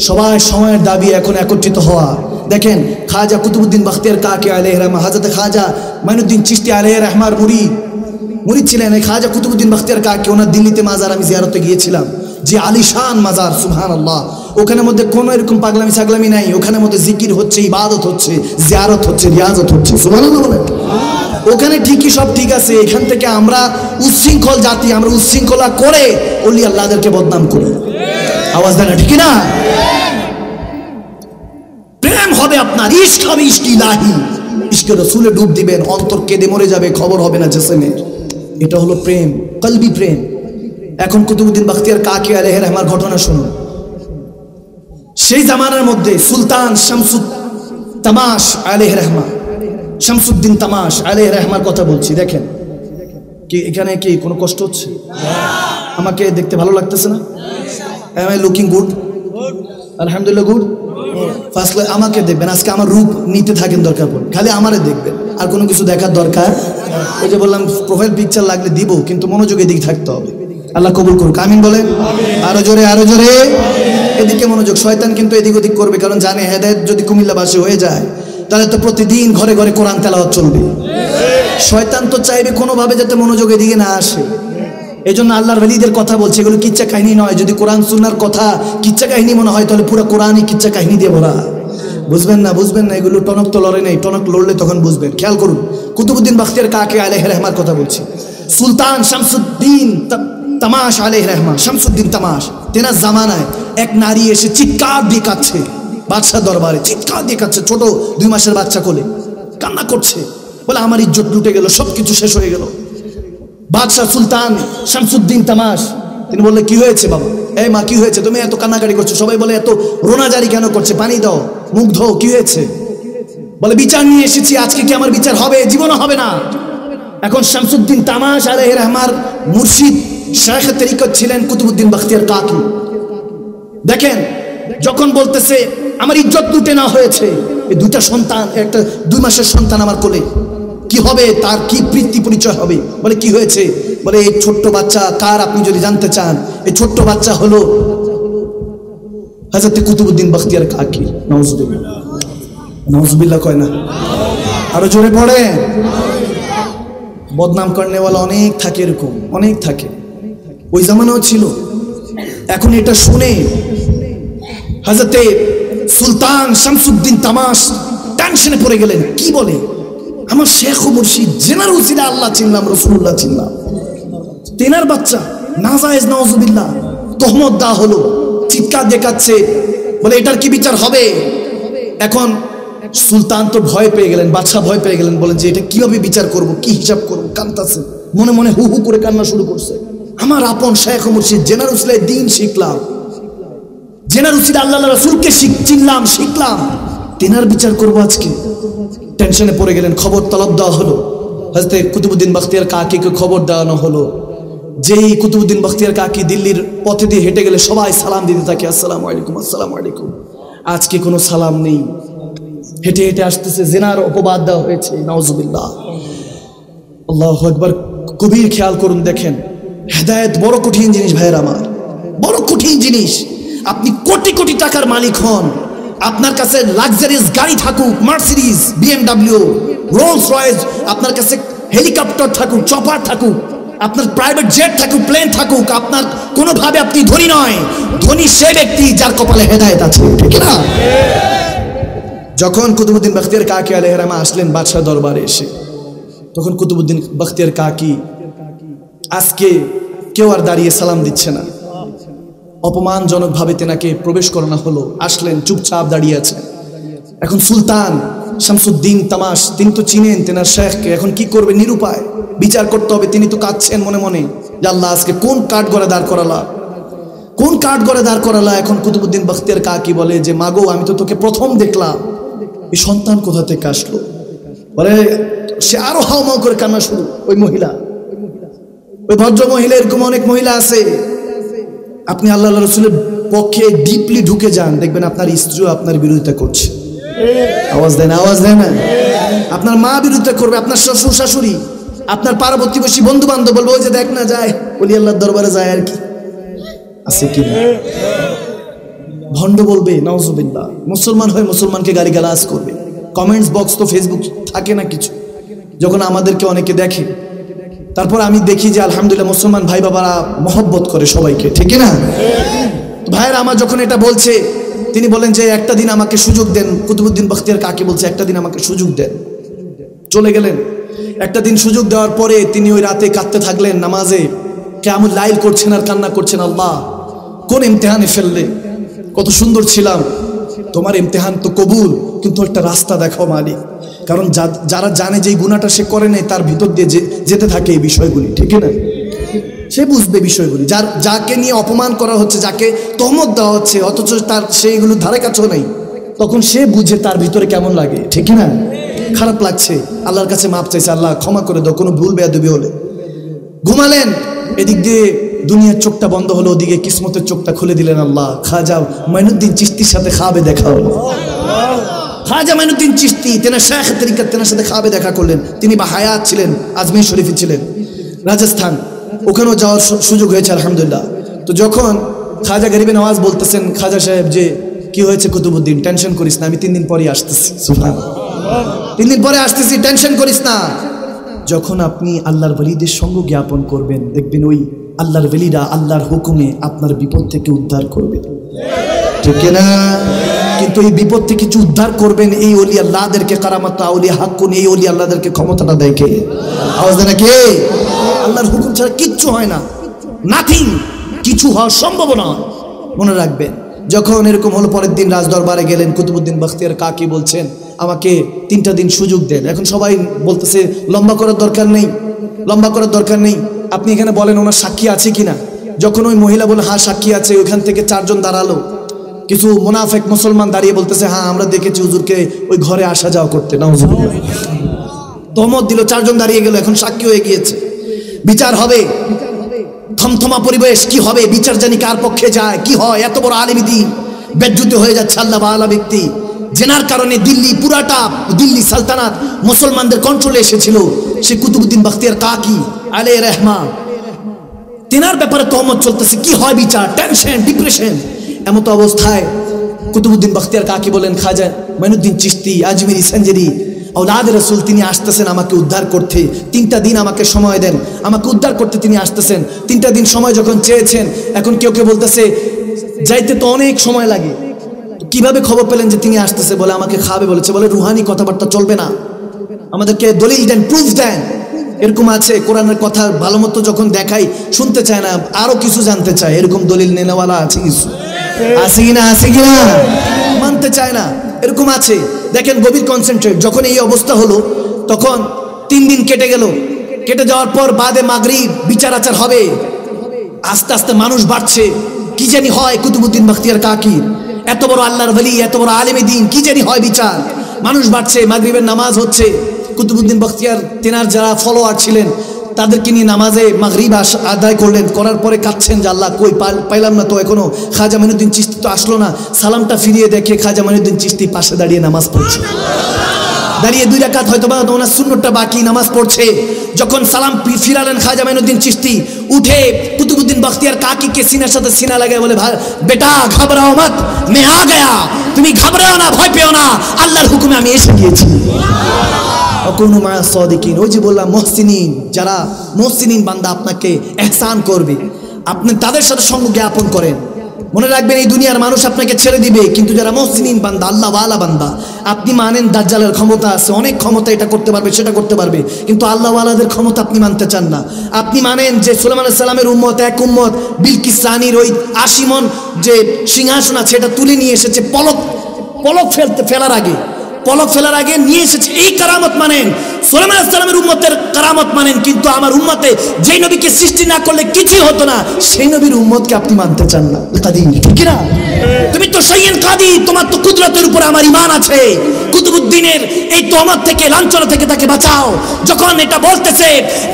সবাই সময়ের দাবি এখন একত্রিত হওয়া। দেখেন খাজা কুতুবউদ্দিন বখতিয়ার কাকি আলাইহির রহমা, হযরত খাজা মাইনুদ্দিন চিশতি আলাইহির রহমার মুরিদ ছিলেন এই খাজা কুতুবউদ্দিন বখতিয়ার কাকি। ওনার দিল্লিতে মাজার আমি জিয়ারতে গিয়েছিলাম, যে আলিশান মাজার, সুবহানাল্লাহ। ওখানের মধ্যে কোনো এরকম পাগলামি ছাগলামি নাই। ওখানের মধ্যে জিকির হচ্ছে, ইবাদত হচ্ছে, জিয়ারত হচ্ছে, রিয়াজত হচ্ছে, সুবহানাল্লাহ বলেন। ওখানে ঠিকই সব ঠিক আছে। এখান থেকে আমরা উচ্ছৃঙ্খল জাতি, আমরা উচ্ছৃঙ্খলা করে ওলি আল্লাহদেরকে বদনাম করি। আওয়াজ দেন ঠিক না? প্রেম হবে আপনার, ইশক হবে, ইশক ইলাহি, ইশকে রাসূলে ডুব দিবেন, অন্তর কেঁদে মরে যাবে, খবর হবে না জিসমের। এটা হলো প্রেম, কলবি প্রেম। এখন কুতুবউদ্দিন বখতিয়ার কাকি আলাইহির রহমার ঘটনা শুনুন। সেই জামানার মধ্যে সুলতান শামসুদ তামাশ আলাইহির রহমা, শামসুদ্দিন তামাশ আলাইহির রহমার কথা বলছি। দেখেন কি এখানে কি কোনো কষ্ট হচ্ছে? আমাকে দেখতে ভালো লাগতেছে না? Am I looking good? আলহামদুলিল্লাহ গুড। ফার্স্ট আমাকে দেখবেন, আজকে আমার রূপ নিতে থাকেন, দরকার পড়ে খালি আমারে দেখবেন, আর কোনো কিছু দেখার দরকার। ওই যে বললাম প্রোফাইল পিকচার লাগলে দিব, কিন্তু মনোযোগ এদিকে থাকতে হবে। আল্লাহ কবুল করুক, আমিন বলেন। আরো জোরে, আরো জোরে। এদিকে মনোযোগ। শয়তান কিন্তু এদিক ওদিক করবে, কারণ জানে হেদায়েত যদি কুমিল্লাবাসী হয়ে যায় তাহলে তো প্রতিদিন ঘরে ঘরে কোরআন তেলাওয়াত চলবে। শয়তান তো চাইবে কোনোভাবে যাতে মনোযোগ এদিকে না আসে। এই জন্য আল্লাহর ওলিদের কথা বলছে, এগুলো কিচ্ছা কাহিনী নয়। যদি কোরআন সুন্নাহর কথা কিচ্ছা কাহিনী মনে হয় তাহলে পুরো কোরআনই কিচ্ছা কাহিনী দিয়ে ভরা। বুঝবেন না, বুঝবেন না। এগুলো টনক তো লড়ে নাই, টনক লড়লে তখন বুঝবেন। খেয়াল করুন, কুতুবউদ্দিন বখতিয়ার কাকি আলাইহির রহমার কথা বলছি। সুলতান শামসুদ্দিন তামাশ আলাইহির রহমা, শামসুদ্দিন তামাশ, তেনার জামানায় এক নারী এসে চিৎকার দিয়ে কাঁদছে বাদশাহ দরবারে, চিৎকার দিয়ে কাঁদছে, ছোট 2 মাসের বাচ্চা কোলে কান্না করছে, বলে আমার ইজ্জত লুটে গেল, সবকিছু শেষ হয়ে গেল। বাদশাহ সুলতান শামসুদ্দিন তামাশ তিনি বললেন, কি হয়েছে বাবা? এই মা, কি হয়েছে? তুমি এত কান্নাকাটি করছো? সবাই বলে এত রোনাজারি কেন করছে? পানি দাও, মুখ ধো, কি হয়েছে? বলে বিচার নিয়ে এসেছি, আজকে কি আমার বিচার হবে? জীবনও হবে না। এখন শামসুদ্দিন তামাশ আলাইহির রহমার মুর্শিদ শাইখ তরিকত ছিলেন কুতুবউদ্দিন বখতিয়ার কাকি। দেখেন যখন বলতেছে আমার ইজ্জত লুটে না হয়েছে, এই 2টা সন্তান, একটা 2 মাসের সন্তান আমার কোলে, কি হবে? তার কি বৃত্তি পরিচয় হবে? বলে কি হয়েছে? বলে এই ছোট্ট বাচ্চা কার, আপনি যদি জানতে চান, এই ছোট্ট বাচ্চা হলো হযরত কুতুবউদ্দিন বখতিয়ার কাকি। নাউজুবিল্লাহ, নাউজুবিল্লাহ কয় না? আরো জোরে পড়ে। বদনাম করনেওয়ালা অনেক থাকে, এরকম অনেক থাকে, ওই জামানাও ছিল। এখন এটা শুনে হযরত সুলতান শামসুদ্দিন তামাশ টেনশনে পড়ে গেলেন। কি বলে? আমার শেখ ও মুর্শিদ জেনার উসিলা আল্লাহ চিনলাম, রাসূলুল্লাহ চিনলাম, তেনার বাচ্চা নাজায়েজ, নাউজুবিল্লাহ, তহমত দেওয়া হলো, চিৎকার দেখাচ্ছে, বলে এটার কি বিচার হবে? এখন সুলতান তো ভয় পেয়ে গেলেন, বাদশাহ ভয় পেয়ে গেলেন, বলেন যে এটা কিভাবে বিচার করব, কি হিসাব করব? কাঁদতেছে, মনে মনে হু হু করে কান্না শুরু করছে। আমার আপন শেখ ও মুর্শিদ জেনার উসিলায় দ্বীন শিখলাম, জেনার উসিলা আল্লাহ রাসূলকে চিনলাম, শিখলাম, তেনার বিচার করব আজকে। টেনশনে পড়ে গেলেন। খবর তলব দেওয়া হলো, হযরত কুতুবউদ্দিন বখতিয়ার কাকিকে খবর দেওয়ানো হলো। যেই কুতুবউদ্দিন বখতিয়ার কাকি দিল্লির পথে দিয়ে হেঁটে গেলে সবাই সালাম দিতে থাকে, আসসালামু আলাইকুম, আসসালামু আলাইকুম। আজকে কোনো সালাম নেই, হেঁটে হেঁটে আসতেছে, জিনার অপবাদ দেওয়া হয়েছে, নাউজুবিল্লাহ। আল্লাহু আকবার। গভীর খেয়াল করুন, দেখেন হেদায়েত বড় কঠিন জিনিস ভাইয়ের আমার, বড় কঠিন জিনিস। আপনি কোটি কোটি টাকার মালিক হন, আপনার কাছে লাক্সারিয়াস গাড়ি থাকুক, মার্সিডিজ, BMW, রোলস রয়েস, আপনার কাছে হেলিকপ্টার থাকুক, চপার থাকুক, আপনার প্রাইভেট জেট থাকুক, প্লেন থাকুক, আপনার কোনোভাবে আপনি ধনী নয়। ধনী সে ব্যক্তি যার কপালে হেদায়েত আছে, ঠিক না? যখন কুতুবউদ্দিন বখতিয়ার কাকি আলাইহির রহমা আসলেন বাদশাহ দরবারে এসে, তখন কুতুবউদ্দিন বখতিয়ার কাকি, আজকে কেউ আর দাঁড়িয়ে সালাম দিচ্ছে না, অপমানজনকভাবে তেনাকে প্রবেশ করানো হলো। আসলেন, চুপচাপ দাঁড়িয়ে আছেন। এখন সুলতান শামসুদ্দিন তামাশ, তিনি তো চিনেন তেনার শেখকে, এখন কি করবে নিরুপায়, বিচার করতে হবে। তিনি তো কাঁদছেন মনে মনে যে আল্লাহ আজকে কোন কাঠ গড়ে দাঁড় করালা, কোন কাঠ গড়ে দাঁড় করালা। এখন কুতুবউদ্দিন বখতিয়ার কাকি বলে যে মাগো আমি তো তোকে প্রথম দেখলাম, এই সন্তান কোথা থেকে আসলো? বলে সে আরো হাউমাউ করে কান্না শুরু। ওই মহিলা, ওই ভদ্র মহিলা, এরকম অনেক মহিলা আছে। আপনি আল্লাহ রাসূলের পক্ষে ডিপলি ঢুকে যান, দেখবেন আপনার স্ত্রীও আপনার বিরোধিতা করছে। আওয়াজ দেয় না, আওয়াজ দেয় না। আপনার মা বিরোধিতা করবে, আপনার শ্বশুর শাশুড়ি, আপনার পার্বতীবশী বন্ধু বান্ধব বলবো ওই যে দেখ না যায়, ওলি আল্লাহর দরবারে যায় আর কি, আছে কি না? ভণ্ড বলবে নাউজুবিল্লাহ। মুসলমান হয়ে মুসলমানকে গালিগালাজ করবে। কমেন্টস বক্স তো ফেসবুক থাকে না কিছু, যখন আমাদেরকে অনেকে দেখে। তারপর আমি দেখি যে আলহামদুলিল্লাহ মুসলমান ভাই বাবারা মহব্বত করে সবাইকে, ঠিক না? ভাইয়ের আমার যখন এটা বলছে, তিনি বলেন যে একটা দিন আমাকে সুযোগ দেন। কুতুবউদ্দিন বখতিয়ার কাকি বলছে একটা দিন আমাকে সুযোগ দেন। চলে গেলেন। একটা দিন সুযোগ দেওয়ার পরে তিনি ওই রাতে কাঁদতে থাকলেন নামাজে, কিয়ামুল লাইল করছেন আর কান্না করছেন, আল্লাহ কোন ইমতিহানে ফেললে, কত সুন্দর ছিলাম, তোমার ইমতিহান তো কবুল, কিন্তু একটা রাস্তা দেখাও মালিক। কারণ যারা জানে যে এই গুনাহটা সে করে নাই, তার ভিতর দিয়ে যেতে থাকে এই বিষয়গুলি, ঠিক না? সে বুঝবে বিষয়গুলি। যাকে নিয়ে অপমান করা হচ্ছে, যাকে তহমত দেওয়া হচ্ছে, অথচ তার সেইগুলো ধারে কাছেও নেই, তখন সে বুঝে তার ভিতরে কেমন লাগে, ঠিক না? খারাপ লাগছে, আল্লাহর কাছে মাপ চাইছে, আল্লাহ ক্ষমা করে দাও কোনো ভুল বেয়াদবি হলে। ঘুমালেন, এদিক দিয়ে দুনিয়ার চোখটা বন্ধ হলো, ওদিকে কিসমতের চোখটা খুলে দিলেন আল্লাহ। খাজা মাইনুদ্দিন চিশতির সাথে খাবে দেখা হলো। খাজা মাইনুদ্দিন চিশতি তেনার শেখ তরিকত, তেনার সাথে খাবে দেখা করলেন। তিনি বা হায়াত ছিলেন, আজমির শরীফে ছিলেন, রাজস্থান, ওখানেও যাওয়ার সুযোগ হয়েছে আলহামদুলিল্লাহ। তো যখন খাজা গরিবে নওয়াজ বলতেছেন, খাজা সাহেব যে কি হয়েছে কুতুবউদ্দিন, টেনশন করিস না, আমি 3 দিন পরে আসতেছি, সুবহানাল্লাহ, 3 দিন পরে আসতেছি, টেনশন করিস না। যখন আপনি আল্লাহর ওলিদের সঙ্গ জ্ঞাপন করবেন, দেখবেন ওই আল্লাহর ওলিরা আল্লাহর হুকুমে আপনার বিপদ থেকে উদ্ধার করবে, ঠিক না? কিন্তু এই বিপদ থেকে কিছু উদ্ধার করবেন এই ওলি আল্লাহদেরকে, কারামাত আউলিয়া হাক্কুন, এই ওলি আল্লাহদেরকে ক্ষমতাটা দেয় কে? আওয়াজ দেয় না কে? আল্লাহর হুকুম ছাড়া কিচ্ছু হয় না, নাথিং, কিছু হওয়া সম্ভব নয়, মনে রাখবেন। যখন এরকম হলো, পরের দিন রাজদরবারে গেলেন। কুতুবউদ্দিন বখতিয়ার কাকি বলছেন আমাকে 3টা দিন সুযোগ দেন। এখন সবাই বলতেছে লম্বা করার দরকার নেই, লম্বা করার দরকার নেই, আপনি এখানে বলেন ওনার সাক্ষী আছে কিনা। যখন ওই মহিলা বলে হ্যাঁ সাক্ষী আছে, ওইখান থেকে 4 জন দাঁড়ালো। কিছু মুনাফিক মুসলমান দাঁড়িয়ে বলতেছে হ্যাঁ আমরা দেখেছি হুজুরকে ওই ঘরে আসা যাওয়া করতে, নাউজুবিল্লাহ। তহমত দিল, 4 জন দাঁড়িয়ে গেল, এখন সাক্ষী হয়ে গিয়েছে, বিচার হবে। থমথমা পরিবেশ, কি হবে, বিচার জানি কার পক্ষে যায়, কি হয়। এত বড় আলেমী দ্বীন বেজ্জুতি হয়ে যাচ্ছে, আল্লাহ ওয়ালা ব্যক্তি। জেনার কারণে দিল্লি, পুরাটা দিল্লি সালতানাত মুসলমানদের কন্ট্রোলে এসেছিল। সে কুতুবউদ্দিন বখতিয়ার কাকি আলাইহি রহমান, তেনার ব্যাপারে তহমত চলতেছে, কি হয় বিচার, টেনশন, ডিপ্রেশন। এমত অবস্থায় কুতুবউদ্দিন বখতিয়ার কাকি বলেন খাজা মাইনুদ্দিন চিশতি আজমিরি সঞ্জরি আওলাদ রাসূল, তিনি আসতেছেন আমাকে উদ্ধার করতে, 3টা দিন আমাকে সময় দেন, আমাকে উদ্ধার করতে তিনি আসতেছেন। 3টা দিন সময় যখন চেয়েছেন, এখন কেউ কেউ বলতেছে যাইতে তো অনেক সময় লাগে, কিভাবে খবর পেলেন যে তিনি আসতেছে? বলে আমাকে খাবে বলেছে, বলে রুহানি কথাবার্তা চলবে না, আমাদেরকে দলিল দেন, প্রুফ দেন। এরকম আছে কোরআনের কথা ভালো মতো যখন দেখাই শুনতে চায় না, আরো কিছু জানতে চায়, এরকম দলিল নেওয়ালা আছে কিছু, আছে কিনা, আছে কিনা, মানতে চায় না, এরকম আছে। দেখেন গভীর কনসেন্ট্রেট। যখন এই অবস্থা হলো, তখন 3 দিন কেটে গেল। কেটে যাওয়ার পর বাদে মাগরিব বিচার আচার হবে। আস্তে আস্তে মানুষ বাড়ছে, কি জানি হয় কুতুবউদ্দিন বখতিয়ার কাকি, এত বড় আল্লাহর ওলি, এত বড় আলেমী দ্বীন, কি জানি হয় বিচার। মানুষ বাড়ছে, মাগরিবের নামাজ হচ্ছে। কুতুবউদ্দিন বখতিয়ার তেনার যারা ফলোয়ার ছিলেন তাদেরকে নিয়ে নামাজে মাগরিব আদায় করলেন। করার পরে কাঁদছেন যে আল্লাহ কই পাইলাম না তো এখনো, খাজা মাইনুদ্দিন চিশতি তো আসলো না। সালামটা ফিরিয়ে দেখে খাজা মাইনুদ্দিন চিশতি পাশে দাঁড়িয়ে নামাজ পড়ছে, দাঁড়িয়ে 2 রাকাত হয়তো বা ওনার সুন্নতটা বাকি নামাজ পড়ছে। যখন সালাম ফিরালেন খাজা মাইনুদ্দিন চিশতি, উঠে কুতুবউদ্দিন বখতিয়ার কাকিকে সিনার সাথে সিনা লাগায় বলে ভাই বেটা ঘাবড়াও মত, মে আ গয়া, তুমি ঘাবড়াও না, ভয় পেও না, আল্লাহর হুকুমে আমি এসে গিয়েছি। অকুনু মা সাদিকিন, ওই যে বললাম মুহসিনিন, যারা মুহসিনিন বান্দা আপনাকে ইহসান করবে, আপনি তাদের সাথে সঙ্গ জ্ঞাপন করেন। মনে রাখবেন এই দুনিয়ার মানুষ আপনাকে ছেড়ে দিবে, কিন্তু যারা মুহসিনিন বান্দা, আল্লাহ ওয়ালা বান্দা, আপনি মানেন দাজ্জালের ক্ষমতা আছে, অনেক ক্ষমতা, এটা করতে পারবে সেটা করতে পারবে, কিন্তু আল্লাহ ওয়ালাদের ক্ষমতা আপনি মানতে চান না। আপনি মানেন যে সুলাইমান আলাইহিস সালামের উম্মত, এক উম্মত বিলকিস রানীর ওই 80 মণ যে সিংহাসন আছে এটা তুলে নিয়ে এসেছে পলক ফেলার আগে, পলক ফেলার আগে নিয়ে এসেছে। এই কারামত মানেন, সুলাইমান আলাইহিস সালামের উম্মতের কারামত মানেন, কিন্তু আমার উম্মতে যেই নবীকে সৃষ্টি না করলে কিছুই হতো না, সেই নবীর উম্মতকে আপনি মানতে চান না। কাদির, ঠিক না? তুমি তো সাইয়েন কাদির, তোমার তো কুদরতের উপর আমার ঈমান আছে। কুতুবউদ্দিনের এই তহমত থেকে, লাঞ্ছনা থেকে তাকে বাঁচাও। যখন এটা বলতেছে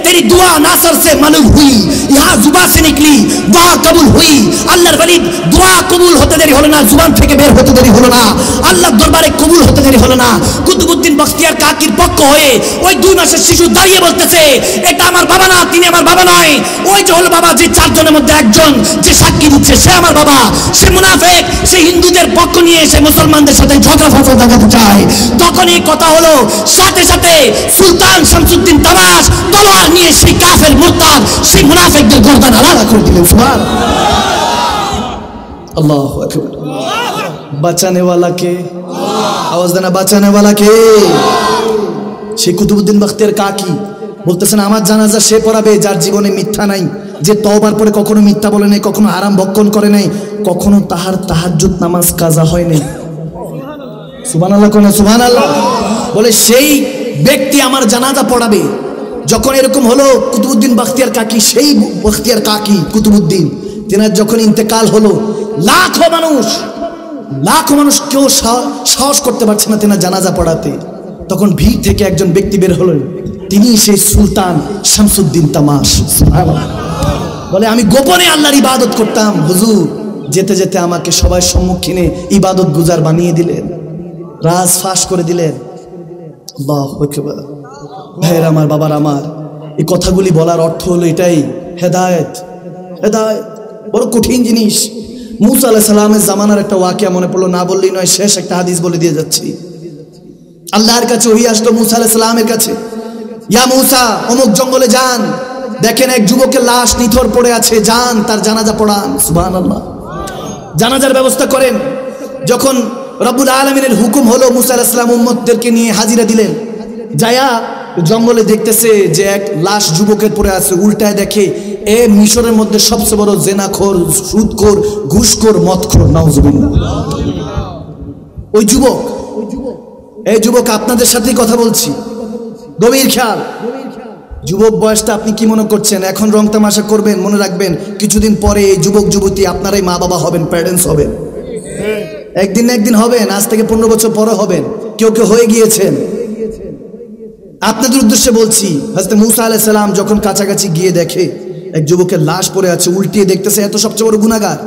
তেরি দুয়া নাসর সে মালুম হুই, ইহা জুবা সে নিকলি দুয়া কবুল হুই। আল্লাহর ওলি দোয়া কবুল হতে দেরি হলো না, জুবান থেকে বের হতে দেরি হলো না, আল্লাহর দরবারে কবুল হতে দেরি হলো না। কুতুবউদ্দিন বখতিয়ার কাকির পক্ষ হয়ে ওই 2 মাসের শিশু দাঁড়িয়ে বলতেছে, এটা আমার বাবা না, তিনি আমার বাবা নয়। ওই যে হলো বাবা, যে 4 জনের মধ্যে একজন যে সাক্ষী দিচ্ছে সে আমার বাবা। সে মুনাফিক, সে হিন্দুদের পক্ষ নিয়ে সে মুসলমানদের সাথে ঝগড়া ফাসাদ লাগাতে চায়। তখন এই কথা হলো, সাথে সাথে সুলতান শামসুদ্দিন তামাশ তলোয়ার নিয়ে সেই কাফের মুরতাদ, সেই মুনাফিকদের গর্দান আলাদা করে দিলেন। সুবহানাল্লাহ, আল্লাহু আকবার। বাঁচানে ওয়ালা কে? আওয়াজ দেনা, বাঁচানে ওয়ালা কে? সেই কুতুবউদ্দিন বখতিয়ার কাকি বলতেছেন, আমার জানাজা সে পড়াবে যার জীবনে মিথ্যা নাই, যে তওবার পরে কখনো মিথ্যা বলে নাই, কখনো হারাম ভক্ষণ করে নাই, কখনো তাহার তাহাজ্জুদ নামাজ কাজা হয় নাই। সুবহানাল্লাহ কোন? সুবহানাল্লাহ বলে সেই ব্যক্তি আমার জানাজা পড়াবে। যখন এরকম হলো কুতুবউদ্দিন বখতিয়ার কাকি, সেই বখতিয়ার কাকি কুতুবউদ্দিন, তেনার যখন ইন্তেকাল হলো, লাখো মানুষ কেউ সাহস করতে পারছে না তেনার জানাজা পড়াতে। তখন ভিড় থেকে একজন ব্যক্তি বের হলেন, তিনি সেই সুলতান শামসুদ্দিন তামাশ। বলে, আমি গোপনে আল্লাহর ইবাদত করতাম, হুজুর যেতে যেতে আমাকে সবার সম্মুখীনে ইবাদত গুজার বানিয়ে দিলেন, রাজ ফাঁস করে দিলেন। আল্লাহু আকবার। ভাইয়ের আমার, বাবার আমার, এই কথাগুলি বলার অর্থ হলো এটাই, হেদায়েত। হেদায়েত বড় কঠিন জিনিস। মুসা আলাইহিস সালামের জামানার একটা ওয়াকিয়া মনে পড়লো, না বললেই নয়, শেষ একটা হাদিস বলে দিয়ে যাচ্ছি। আল্লাহর কাছে ওহী আসলো মুসা আলাইহিস সালামের কাছে, ইয়া মুসা, অমুক জঙ্গলে যান, দেখেন এক যুবকের লাশ নিথর পড়ে আছে, যান তার জানাজা পড়ান। সুবহানাল্লাহ, জানাজার ব্যবস্থা করেন। যখন রব্বুল আলামিনের হুকুম হলো, মুসা আলাইহিস সালাম উম্মতদেরকে নিয়ে হাজিরা দিলেন। যায়া জঙ্গলে দেখতেছে যে এক লাশ যুবকের পড়ে আছে, উল্টায় দেখে এ মিশরের মধ্যে সবচেয়ে বড় জেনাখোর, সুদখোর, ঘুষখোর, মদখোর, নাউজুবিল্লাহ। ওই যুবক, এই যুবক আপনাদের সাথেই কথা বলছি, গভীর খেয়াল। যুবক বয়সটা আপনি কি মনে করছেন? এখন রং তামাশা করবেন, মনে রাখবেন কিছুদিন পরে এই যুবক যুবতী আপনারাই মা বাবা হবেন, প্যারেন্টস হবেন। একদিন না একদিন হবেন, আজ থেকে 15 বছর পরে হবেন, কেউ কেউ হয়ে গিয়েছেন। আপনাদের উদ্দেশ্যে বলছি, হযরত মুসা আলাইহিস সালাম যখন কাছাকাছি গিয়ে দেখে এক যুবকের লাশ পড়ে আছে, উল্টিয়ে দেখতেছে, এত সবচেয়ে বড় গুনাহগার।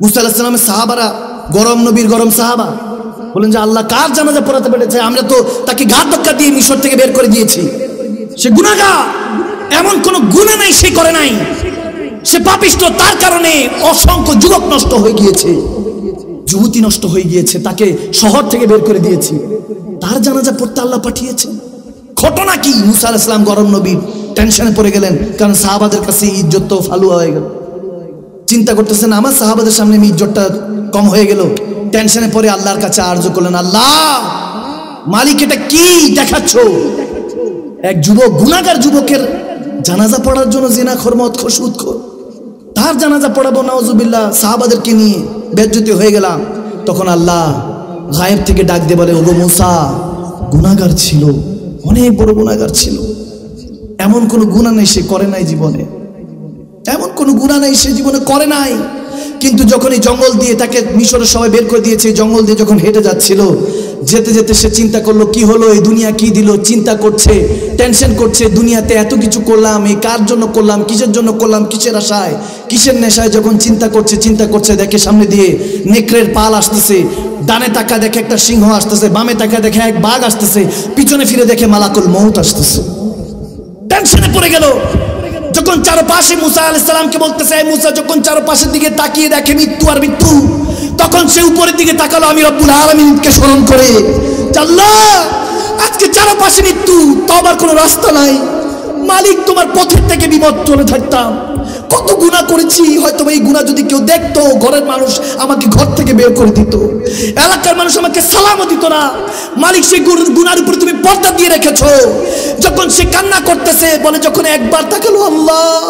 মুসা আলাইহিস সালামের সাহাবারা, গরম নবীর গরম সাহাবা, বলেন যে আল্লাহ কার জানাজা পড়াতে পেরেছে? আমরা তো তাকে ঘাট ধাক্কা দিয়ে মিশর থেকে বের করে দিয়েছি। সে গুনাহগার, এমন কোন গুনাহ নাই সে করে নাই, সে পাপিষ্ঠ, তার কারণে অসংখ্য যুবক নষ্ট হয়ে গিয়েছে, যুবতী নষ্ট হয়ে গিয়েছে, তাকে শহর থেকে বের করে দিয়েছি, তার জানাজা পড়তে আল্লাহ পাঠিয়েছেন। ঘটনা কি? মুসা আলাইহিস সালাম গরম নবী টেনশনে পড়ে গেলেন, কারণ সাহাবাদের কাছে ইজ্জত তো ফালুয়া হয়ে গেল। চিন্তা করতেছেন আমার সাহাবাদের সামনে ইজ্জতটা কম হয়ে গেল। টেনশনে পড়ে আল্লাহর কাছে আরজ করলেন, আল্লাহ মালিক, এটা কি দেখাচ্ছ? এক যুবক, গুনাহগার যুবকের জানাজা পড়ার জন্য জিনাখোর, মদখোর, সুদখোর, তার জানাজা পড়াবো, নাউজুবিল্লাহ, সাহাবাদেরকে নিয়ে বেজ্জতি হয়ে গেলাম। তখন আল্লাহ গায়েব থেকে ডাক দিয়ে বলে, ওগো মুসা, গুনাহগার ছিল, অনেক বড় গুনাহগার ছিল, এমন কোনো গুনাহ নেই সে করে নাই জীবনে, এমন কোনো গুনাহ নেই সে জীবনে করে নাই। কিন্তু যখন এই জঙ্গল দিয়ে তাকে মিশরের সবাই বের করে দিয়েছে, জঙ্গল দিয়ে যখন হেঁটে যাচ্ছিল, যেতে যেতে সে চিন্তা করলো, কি হলো, এই দুনিয়া কি দিল, চিন্তা করছে, টেনশন করছে, দুনিয়াতে এত কিছু করলাম, এই কার জন্য করলাম, কিসের জন্য করলাম, কিসের আশায়, কিসের নেশায়, যখন চিন্তা করছে, দেখে সামনে দিয়ে নেকড়ের পাল আসতেছে, ডানে তাকা দেখে একটা সিংহ আসতেছে, বামে তাকা দেখে এক বাঘ আসতেছে, পিছনে ফিরে দেখে মালাকুল মউত আসতেছে। টেনশনে পড়ে গেল। যখন চারপাশে মুসা আলাইহিস সালামকে বলতেছে, এই মুসা, যখন চারপাশের দিকে তাকিয়ে দেখে মৃত্যু আর মৃত্যু, তখন সে উপরের দিকে তাকালো, আমি রব্বুল আলামিনকে স্মরণ করে, আল্লাহ আজকে চারপাশে মৃত্যু, তওবার কোনো রাস্তা নাই, মালিক তোমার পথের থেকে বিপদ চলে থাকতাম, কত গুনাহ করেছি, হয়তো এই গুনাহ যদি কেউ দেখতো, ঘরের মানুষ আমাকে ঘর থেকে বের করে দিত, এলাকার মানুষ আমাকে সালামও দিত না, মালিক সেই গুনার উপরে তুমি পর্দা দিয়ে রেখেছো। যখন সে কান্না করতেছে, বলে, যখন একবার তাকালো, আল্লাহ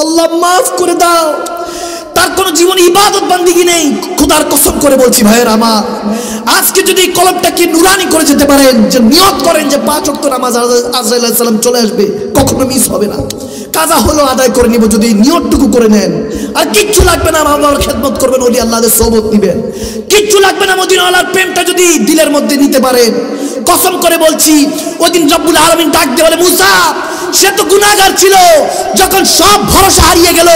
আল্লাহ মাফ করে দাও, তার কোন কোনো জীবনে ইবাদত বান্দিগি নেই। খোদার কসম করে বলছি ভাইয়ের আমার, আজকে যদি কলবটাকে নুরানি করে যেতে পারেন, যে নিয়ত করেন যে 5 ওয়াক্ত নামাজ আজরাইল আলাইহিস সালাম চলে আসবে, কখনো মিস হবে না। কাজা হলো আদায় করে নিব, যদি নিয়তটুকু করে নেন। আর কিচ্ছু লাগবে না, আমার খেদমত করবেন, ওলি আল্লাহদের সোহবত নিবেন, কিচ্ছু লাগবে না। মদিনাওয়ালার প্রেমটা যদি দিলের মধ্যে নিতে পারেন, কসম করে বলছি ওইদিন রব্বুল আলামিন ডাক দিয়ে বলে, মুসা সে তো গুনাহগার ছিল, যখন সব ভরসা হারিয়ে গেল,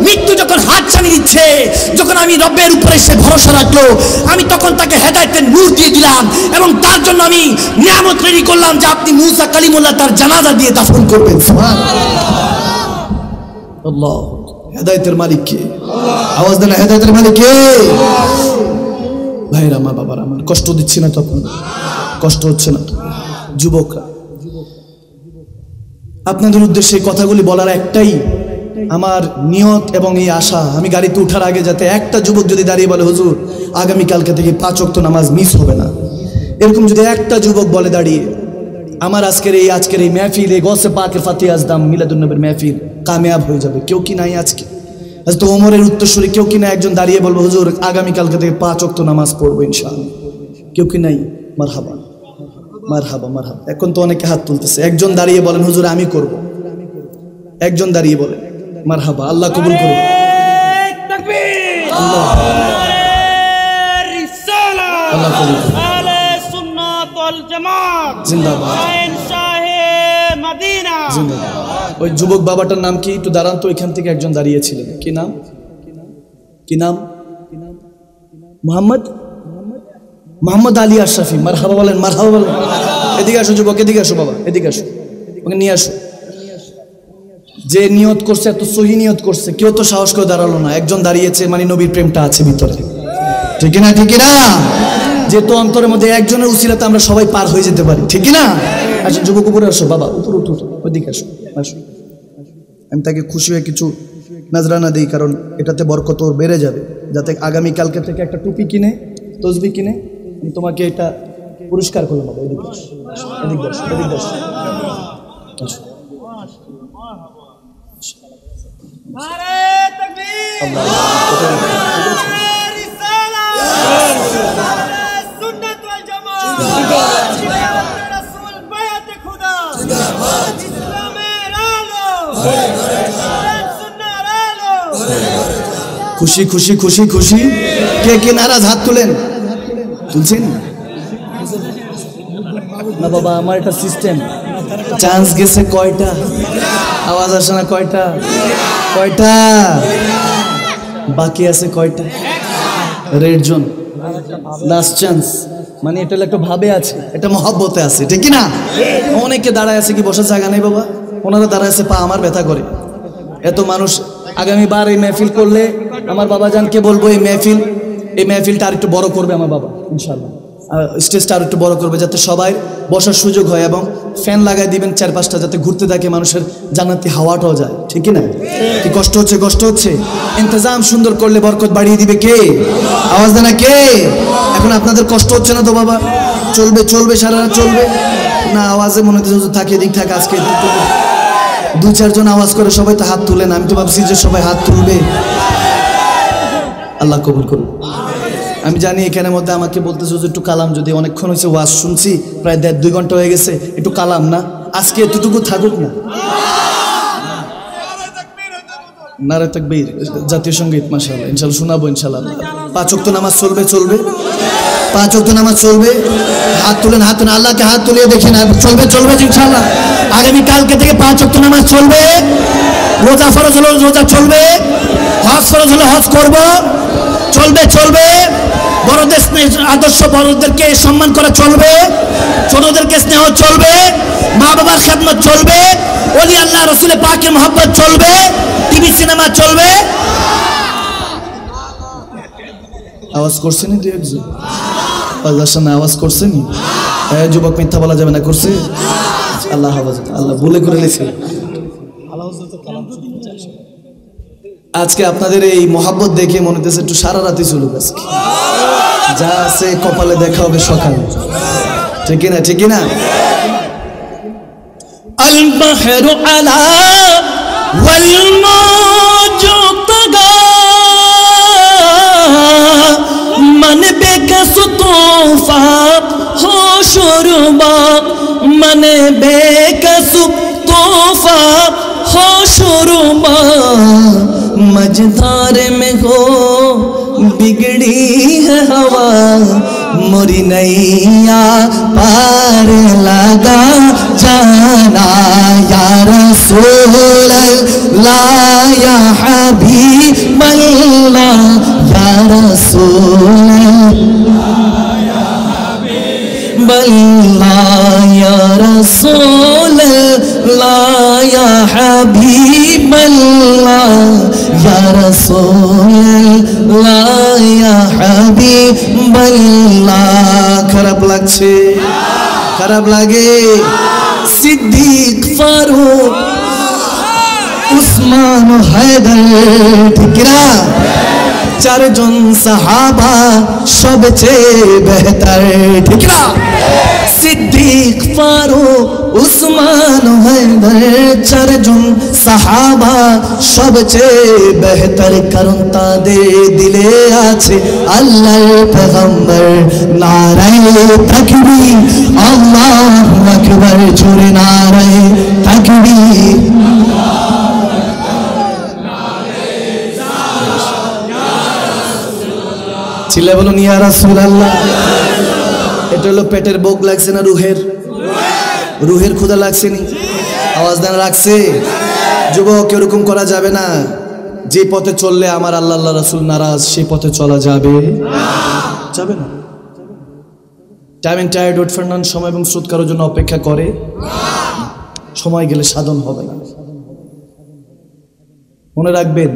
মৃত্যু যখন হাত ছানি দিচ্ছে, যখন আমি রব্বের উপরে সে ভরসা রাখলো, আমি তখন তাকে হেদায়েতের নূর দিয়ে দিলাম এবং তার জন্য আমি নিয়ামত রেডি করলাম যে আপনি মুসা কালিমুল্লাহ তার জানাজা দিয়ে দাফন করবেন। সুবহানাল্লাহ। হেদায়েতের মালিক কে? আওয়াজ দেন, হেদায়েতের মালিক কে? ভাইরা, মা বাবার আমার, কষ্ট দিচ্ছি না? তখন কষ্ট হচ্ছে না? যুবকরা, আপনাদের উদ্দেশ্যে কথাগুলি বলার একটাই আমার নিয়ত এবং এই আশা, আমি গাড়িতে ওঠার আগে যাতে একটা যুবক যদি দাঁড়িয়ে বলে, হুজুর আগামীকালকে থেকে 5 ওয়াক্ত নামাজ মিস হবে না, এরকম যদি একটা যুবক বলে দাঁড়িয়ে, আমার আজকের এই মেহফিল, এই গসে পাকের ফাতিহা আজদাম মিলাদুন নবীর মেহফিল কামিয়াব হয়ে যাবে। কেউ কি নাই আজকে? তো ওমরের উত্তরসূরি কেউ কি না একজন দাঁড়িয়ে বলবো, হুজুর আগামীকালকে থেকে 5 ওয়াক্ত নামাজ পড়বো ইনশাআল্লাহ? কেউ কি নাই? মারহাবা, মারহাবা, মারহাবা। এখন তো অনেকে হাত তুলতেছে। একজন দাঁড়িয়ে বলেন, হুজুর আমি করব। একজন দাঁড়িয়ে বলেন, মারহাবা, আল্লাহ কবুল করুন। আল্লাহ কবুল করুন। জিন্দাবাদ, জিন্দাবাদ। ওই যুবক বাবাটার নাম কি? একটু দাঁড়ান তো, এখান থেকে একজন দাঁড়িয়েছিলেন, কি নাম? কি নাম? মোহাম্মদ আলী আশরাফি। মারহাবা বলেন, মারহাবা বলেন। এদিকে আসো যুবক, এদিকে আসো বাবা, এদিকে আসো, ওকে নিয়ে আসো। যে নিয়ত করছে, এত সহি নিয়ত করছে, কেউ তো সাহস করে দাঁড়ালো না। একজন দাঁড়িয়েছে, মানে নবীর প্রেমটা আছে ভিতরে, ঠিক না? ঠিক না? যেহেতু অন্তরের মধ্যে একজনের উসিলাতে আমরা সবাই পার হয়ে যেতে পারি, ঠিক না? আসো যুবক, উপরে আসো বাবা, উপরে উঠো, ওইদিকে আসো, আসো। আমি তাকে খুশি হয়ে কিছু নজরানা দিই, কারণ এটাতে বরকত ওর বেড়ে যাবে, যাতে আগামীকালকে থেকে একটা টুপি কিনে, তসবি কিনে আমি তোমাকে এটা পুরস্কার করলাম। বাবা এদিকে আসো, এদিকে আসো, এদিকে আসো, আসো। খুশি খুশি খুশি খুশি। কে কে নারাজ? হাত তুলেন। তুলছেন না বাবা? আমার একটা সিস্টেম, চান্স গেছে কয়টা, আওয়াজ আসে না কয়টা, কয়টা বাকি আছে, কয়টা রেড জোন, লাস্ট চান্স, মানে এটা একটা ভাবে আছে, এটা মহব্বতে আছে, ঠিক না? অনেকে দাঁড়ায় আছে, কি বসার জায়গা নেই বাবা, ওনারা দাঁড়ায় আছে, পা আমার ব্যথা করে। এত মানুষ আগামীবার এই মেহফিল করলে আমার বাবা জানকে বলবো, এই মেহফিলটা আর একটু বড় করবে আমার বাবা ইনশাআল্লাহ, স্টেজটা আর একটু বড় করবে, যাতে সবাই বসার সুযোগ হয়, এবং ফ্যান লাগাই দিবেন 4-5টা, যাতে ঘুরতে থাকে, মানুষের জান্নাতি হাওয়াটাও যায়, ঠিক না? কি কষ্ট হচ্ছে? কষ্ট হচ্ছে। ইন্তজাম সুন্দর করলে বরকত বাড়িয়ে দিবে কে? আওয়াজ দেয় না কে? এখন আপনাদের কষ্ট হচ্ছে না তো বাবা? চলবে চলবে, সারা রাত চলবে না? আওয়াজে মনে হচ্ছে থাকে, দিক থাকে। আজকে 2-4 জন আওয়াজ করে, সবাই তো হাত তুলেন। আমি তো ভাবছি যে সবাই হাত তুলবে। আল্লাহ কবুল করুন। আমি জানি এখানের মধ্যে আমাকে বলতেছে একটু কালাম, যদি অনেকক্ষণ হয়েছে ওয়াজ শুনছি, প্রায় 1.5-2 ঘন্টা হয়ে গেছে, একটু কালাম না, আজকে এতটুকু থাকুক না। নারে তাকবীর, জাতীয় সঙ্গীত মাশাআল্লাহ ইনশাআল্লাহ শোনাবো ইনশাআল্লাহ। 5 ওয়াক্ত নামাজ চলবে, চলবে 5 ওয়াক্ত নামাজ চলবে। হাত তুলেন, হাত তুলেন, আল্লাহকে হাত তুলিয়ে দেখেন, চলবে চলবে ইনশাআল্লাহ। আগামী কালকে থেকে 5 ওয়াক্ত নামাজ চলবে। রোজা ফরজ হলো রোজা চলবে, হজ ফরজ হলো হজ করব, চলবে চলবে। বড়দের স্নেহ আদর্শ, বড়দেরকে সম্মান করা চলবে, ছোটদেরকে স্নেহ চলবে, মা বাবার খেদমত চলবে, ওলি আল্লাহ রসুলের পাকের মহব্বত চলবে, টিভি সিনেমা চলবে। আওয়াজ করছেনি? 2-1 জন আল্লাহর সামনে আওয়াজ করছেনি? যুবক মিথ্যা বলা যাবে না, করছে? আল্লাহ হাফেজ, আল্লাহ ভুলে করে লেছে। আজকে আপনাদের এই মহাব্বত দেখে মনে হচ্ছে একটু সারা রাতে চলুক, আজকে যা আছে কপালে দেখা হবে সকালে, ঠিক না? ঠিক না? আল বাহরু আলা ওয়াল মাওজু তাগা मन बेकस तोहफा हो शुरुबा मन बेकस तोहफा हो शुरुबा मझधार में हो बिगड़ी है हवा मोरी नैया पार लगा जाना या रसूल अल्लाह या हबीब अल्लाह या रसूल अल्लाह या रसूल अल्लाह या हबीब अल्लाह या रसूल अल्लाह या हबीब अल्लाह। খারাপ লাগছে, খারাপ লাগে। সিদ্দিক ফারুক উসমান হায়দার ঠিক না, চারজন সাহাবা সবচেয়ে বেহতর ঠিক না। সিদ্দিক ফারুক উসমান হায়দার চারজন সাহাবা সবচেয়ে বেহতর, কারণ তাদের দিলে আছে আল্লাহর পয়গম্বর। নারায়ে তাকবীর আল্লাহু আকবার, জোরে নারায়ে তাকবীর। চিল্লায়ে বলুন ইয়া রাসূলুল্লাহ। এটা হলো পেটের ভোগ লাগছে না রুহের? রুহের ক্ষুধা লাগছে নি? আওয়াজ দেন লাগছে? যুবক এরকম করা যাবে না। যে পথে চললে আমার আল্লাহ আল্লাহ রাসূল নারাজ, সেই পথে চলা যাবে যাবে না। টাইম এন্ড টায়ার্ড ওয়েট ফর নন, সময় এবং স্রোত কারোর জন্য অপেক্ষা করে, সময় গেলে সাধন হবে না। মনে রাখবেন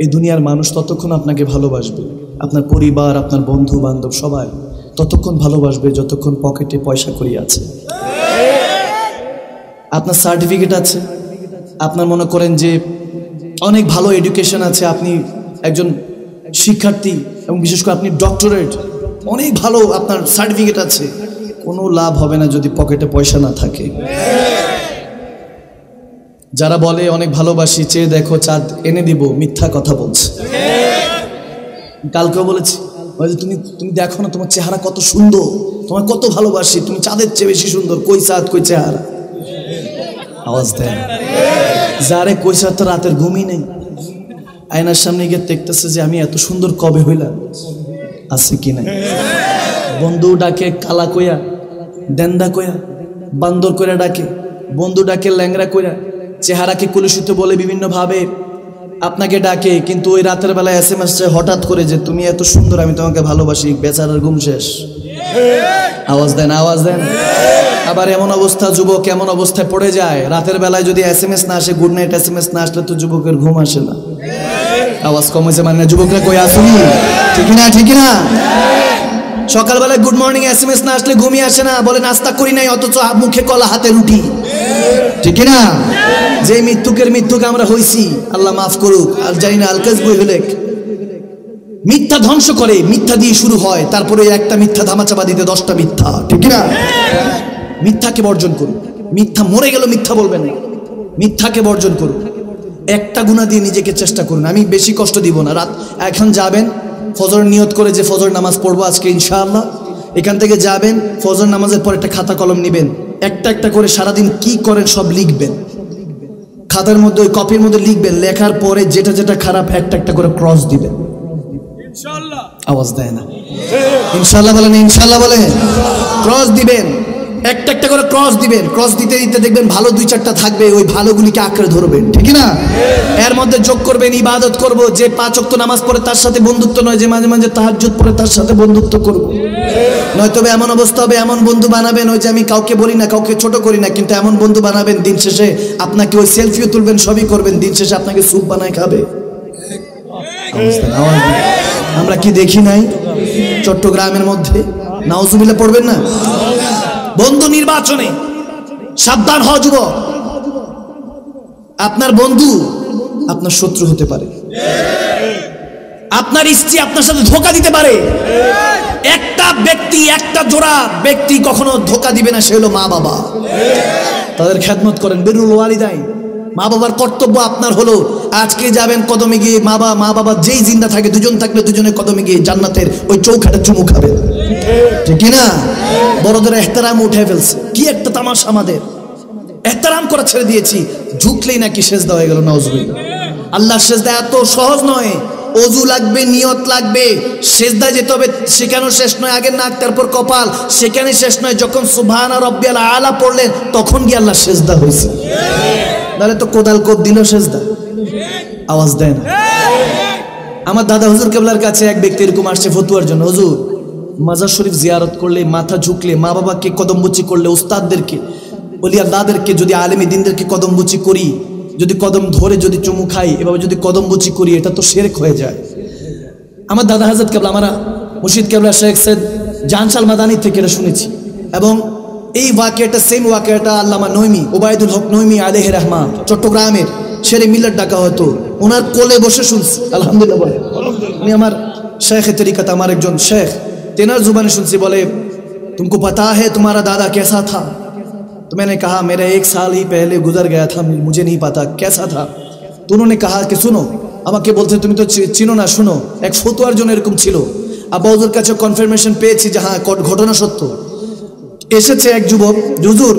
এই দুনিয়ার মানুষ ততক্ষণ আপনাকে ভালোবাসবে, আপনার পরিবার আপনার বন্ধু বান্ধব সবাই ততক্ষণ ভালোবাসবে যতক্ষণ পকেটে পয়সা করি আছে, আপনার সার্টিফিকেট আছে, আপনার মনে করেন যে অনেক ভালো এডুকেশন আছে, আপনি একজন শিক্ষার্থী এবং বিশেষ করে আপনি ডক্টরেট, অনেক ভালো আপনার সার্টিফিকেট আছে, কোনো লাভ হবে না যদি পকেটে পয়সা না থাকে। যারা বলে অনেক ভালোবাসি, চেয়ে দেখো চাঁদ এনে দিব, মিথ্যা কথা বলছে। কালকেও বলেছি, তুমি তুমি দেখো না তোমার চেহারা কত সুন্দর, তোমার কত ভালোবাসি, তুমি চাঁদের চেয়ে বেশি সুন্দর, কই চাঁদ কই চেহারা। আওয়াজ দেয় যারে কই চাঁদ তো রাতের ঘুমই নেই, আয়নার সামনে গিয়ে দেখতেছে যে আমি এত সুন্দর কবে হইলাম, আছে কি নাই। বন্ধু ডাকে কালা কইয়া, দেন্দা কইয়া, বান্দর কইরা ডাকে, বন্ধু ডাকে ল্যাংরা কইরা, চেহারাকে কুলুষিত বলে বিভিন্ন ভাবে আপনাকে ডাকে, কিন্তু ওই রাতের বেলায় SMS হঠাৎ করে যে তুমি এত সুন্দর, আমি তোমাকে ভালোবাসি, বেচারার ঘুম শেষ। আওয়াজ দেন আওয়াজ দেন। আবার এমন অবস্থা, যুবক এমন অবস্থায় পড়ে যায়, রাতের বেলায় যদি SMS না আসে, গুড নাইট SMS না আসলে তো যুবকের ঘুম আসে না। আওয়াজ কম হয়েছে মানে যুবকরা কই আসুনি, ঠিক না ঠিক না। সকালবেলায় গুড মর্নিং SMS না আসলে ঘুমই আসে না, বলে নাস্তা করি নাই অথচ মুখে কলা হাতে রুটি, ঠিক না। যে মৃত্যুকে আমরা হইছি, আল্লাহ মাফ করুক, আর জানি না আলকাজ বই হলে মিথ্যা ধ্বংস করে, মিথ্যা দিয়ে শুরু হয়, তারপরে একটা মিথ্যা ধামাচাপা দিতে 10টা মিথ্যা, ঠিক না। মিথ্যাকে বর্জন করুন, মিথ্যা মরে গেল মিথ্যা বলবেন না, মিথ্যাকে বর্জন করুন। একটা গুনাহ দিয়ে নিজেকে চেষ্টা করুন, আমি বেশি কষ্ট দিব না। রাত এখন যাবেন, ফজর নিয়ত করে যে ফজর নামাজ পড়বো আজকে ইনশাআল্লাহ, এখান থেকে যাবেন, ফজর নামাজের পর একটা খাতা কলম নেবেন, একটা একটা করে সারাদিন কি করেন সব লিখবেন, খাতার মধ্যে ওই কপির মধ্যে লিখবেন, লেখার পরে যেটা যেটা খারাপ একটা একটা করে ক্রস দিবেন ইনশাআল্লাহ। আওয়াজ দেয় না ইনশাআল্লাহ বলেন, ইনশাআল্লাহ বলেন। ক্রস দিবেন, একটা একটা করে ক্রস দিবেন, ক্রস দিতে দিতে দেখবেন ভালো 2-4টা থাকবে, ওই ভালোগুলিকে আঁকড়ে ধরবেন, ঠিক না। এর মধ্যে যোগ করবেন ইবাদত করব, যে 5 ওয়াক্ত নামাজ পড়ে তার সাথে বন্ধুত্ব নয়, যে মাঝে মাঝে তাহাজ্জুদ পড়ে তার সাথে বন্ধুত্ব করব। নয়তো এমন অবস্থা হবে, এমন বন্ধু বানাবেন, ওই যে আমি কাউকে বলি না, কাউকে ছোট করি না, কিন্তু এমন বন্ধু বানাবেন দিন শেষে আপনাকে ওই সেলফিও তুলবেন, সবই করবেন, দিন শেষে আপনাকে স্যুপ বানায় খাবে। আমরা কি দেখি নাই চট্টগ্রামের মধ্যে? নাউজুবিল্লাহ পড়বেন না। বন্ধু নির্বাচনে সাবধান হও যুবক, আপনার বন্ধু আপনার শত্রু হতে পারে, আপনার স্ত্রী আপনার সাথে ধোঁকা দিতে পারে। একটা ব্যক্তি, একটা জোড়া ব্যক্তি কখনো ধোঁকা দিবে না, সে হলো মা বাবা। তাদের খেদমত করেন, বিরুল ওয়ালিদাইন। মা বাবার কর্তব্য আপনার হলো আজকে যাবেন কদমে গিয়ে মা বাবা যেই জিন্দা থাকে, দুজন থাকলে দুজনের কদমে গিয়ে জান্নাতের ওই চৌখাটে চুমু খাবেন, ঠিক কিনা? বড়দের এহতারাম উঠে ফেলছে, কি একটা তামাশা! আমাদের এহতারাম করা ছেড়ে দিয়েছি, ঝুঁকলেই নাকি সেজদা হয়ে গেল। নাউজুবিল্লাহ। আল্লাহর সেজদা এত সহজ নয়, অজু লাগবে, নিয়ত লাগবে, সেজদায় যেতে হবে, সেখানেও শেষ নয় আগে নাক তারপর কপাল, সেখানে শেষ নয়, যখন সুবহানা রাব্বিয়াল আলা পড়লেন তখন গিয়ে আল্লাহ সেজদা হয়েছে। তাহলে তো কোদাল কোপ দিল সেজদা, আওয়াজ দেয় না। আমার দাদা হুজুর কেবলার কাছে এক ব্যক্তি এরকম আসছে ফতুয়ার জন্য, হুজুর মাজার শরীফ জিয়ারত করলে, মাথা ঝুঁকলে, মা বাবাকে কদমবুচি করলে, উস্তাদদেরকে, ওলি আল্লাহদেরকে, যদি আলেমী দিনদেরকে কদমবুচি করি, যদি কদম ধরে যদি চুমু খাই, এভাবে যদি কদমবুচি করি, এটা তো শিরক হয়ে যায়। আমার দাদা হাজরত কেবলা, আমরা মুর্শিদ কেবলা শেখ সৈয়দ জাহানশাল মাদানী থেকে এটা শুনেছি। এবং এই ওয়াকিয়াটা, সেম ওয়াকিয়াটা আল্লামা নইমি, ওবায়দুল হক নইমি আলাইহি রহমান, চট্টগ্রামের শেরে মিল্লাত ডাকা হতো, ওনার কোলে বসে শুনছি। আলহামদুলিল্লাহ বলে, উনি আমার শেখে তরিকত, আমার একজন শেখ, তেনার জুবানে শুনছি। বলে, तुमको पता है तुम्हारा दादा कैसा था? तो मैंने कहा मेरा 1 साल ही पहले गुजर गया था, मुझे नहीं पता कैसा था। तो उन्होंने कहा कि सुनो, আমাকে বলতে তুমি তো চিনো না, শুনো, এক ফতোয়ার জন্য এরকম ছিল। আব্বা হুজুর কাছে কনফার্মেশন পেয়েছি যে হ্যাঁ ঘটনা সত্য। এসেছে এক যুবক, হুজুর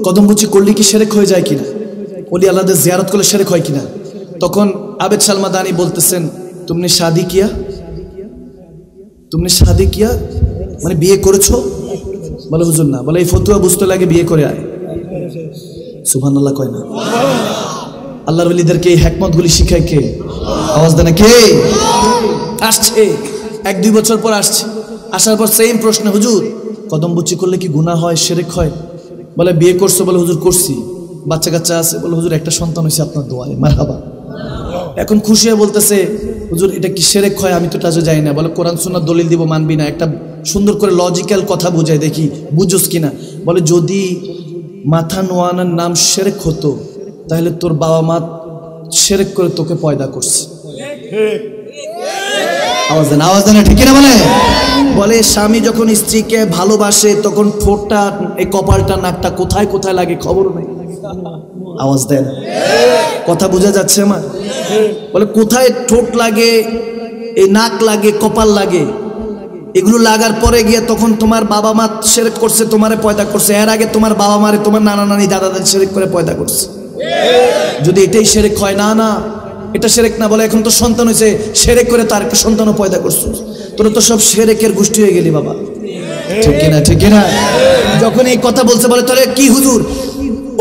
কদমবুচি করলে কি শিরক হয়ে যায় কিনা, ওলি আল্লাহদের জিয়ারত করলে শিরক হয় কিনা? তখন আবেদ সালমাদানি বলতেছেন, তুমনে শাদি কিয়া, তুমনে শাদি কিয়া মানে বিয়ে করেছো? বলে হুজুর না। বলে এই ফতুয়া বুঝতে লাগে বিয়ে করে আয়। সুবহানাল্লাহ কয় না? আল্লাহর ওলিদেরকে এই হিকমতগুলি শিখায় কে? আওয়াজ দেন কে? আসছে 1-2 বছর পর আসছে, আসার পর সেম প্রশ্ন, হুজুর কদমবুচি করলে কি গুনাহ হয়, শিরক হয়? বলে বিয়ে করছো? বলে হুজুর করছি। বাচ্চা কাচ্চা আছে? বলে হুজুর একটা সন্তান হয়েছে আপনার দোয়ায়, মারহাবা। এখন খুশি হয়ে বলতেছে, হুজুর এটা কি শিরক হয়? আমি তো টাজে যাই না। বলে কোরআন সুন্নাহ দলিল দিব, মানবি না? একটা সুন্দর করে লজিক্যাল কথা বুঝাই দেখি, বুঝোস কিনা। বলে যদি মাথা নোয়ানোর নাম শিরক হতো, তাহলে তোর বাবা মা শিরক করে তোকে পয়দা করছে। আওয়াজ দেন, আওয়াজ দেন, ঠিক না? বলে স্বামী যখন স্ত্রীকে ভালোবাসে তখন ঠোঁটটা, এই কপালটা, নাকটা কোথায় কোথায় লাগে খবর নেই। আওয়াজ দেন, কথা বোঝা যাচ্ছে আমার? বলে কোথায় ঠোঁট লাগে, এই নাক লাগে, কপাল লাগে, এগুলো লাগার পরে গিয়ে তখন তোমার বাবা মা শিরক করছে, তোমারে পয়দা করছে। এর আগে তোমার বাবা মারে তোমার নানা নানি দাদা দাদি শিরক করে পয়দা করছে। যদি এটাই শিরক হয়, না না এটা শিরক না। বলে এখন তো সন্তান হয়েছে, শিরক করে তার একটা সন্তানও পয়দা করছো, তোরা তো সব শিরকের গোষ্ঠী হয়ে গেলি বাবা, ঠিক কিনা? ঠিক কিনা? যখন এই কথা বলছে, বলে তাহলে কি হুজুর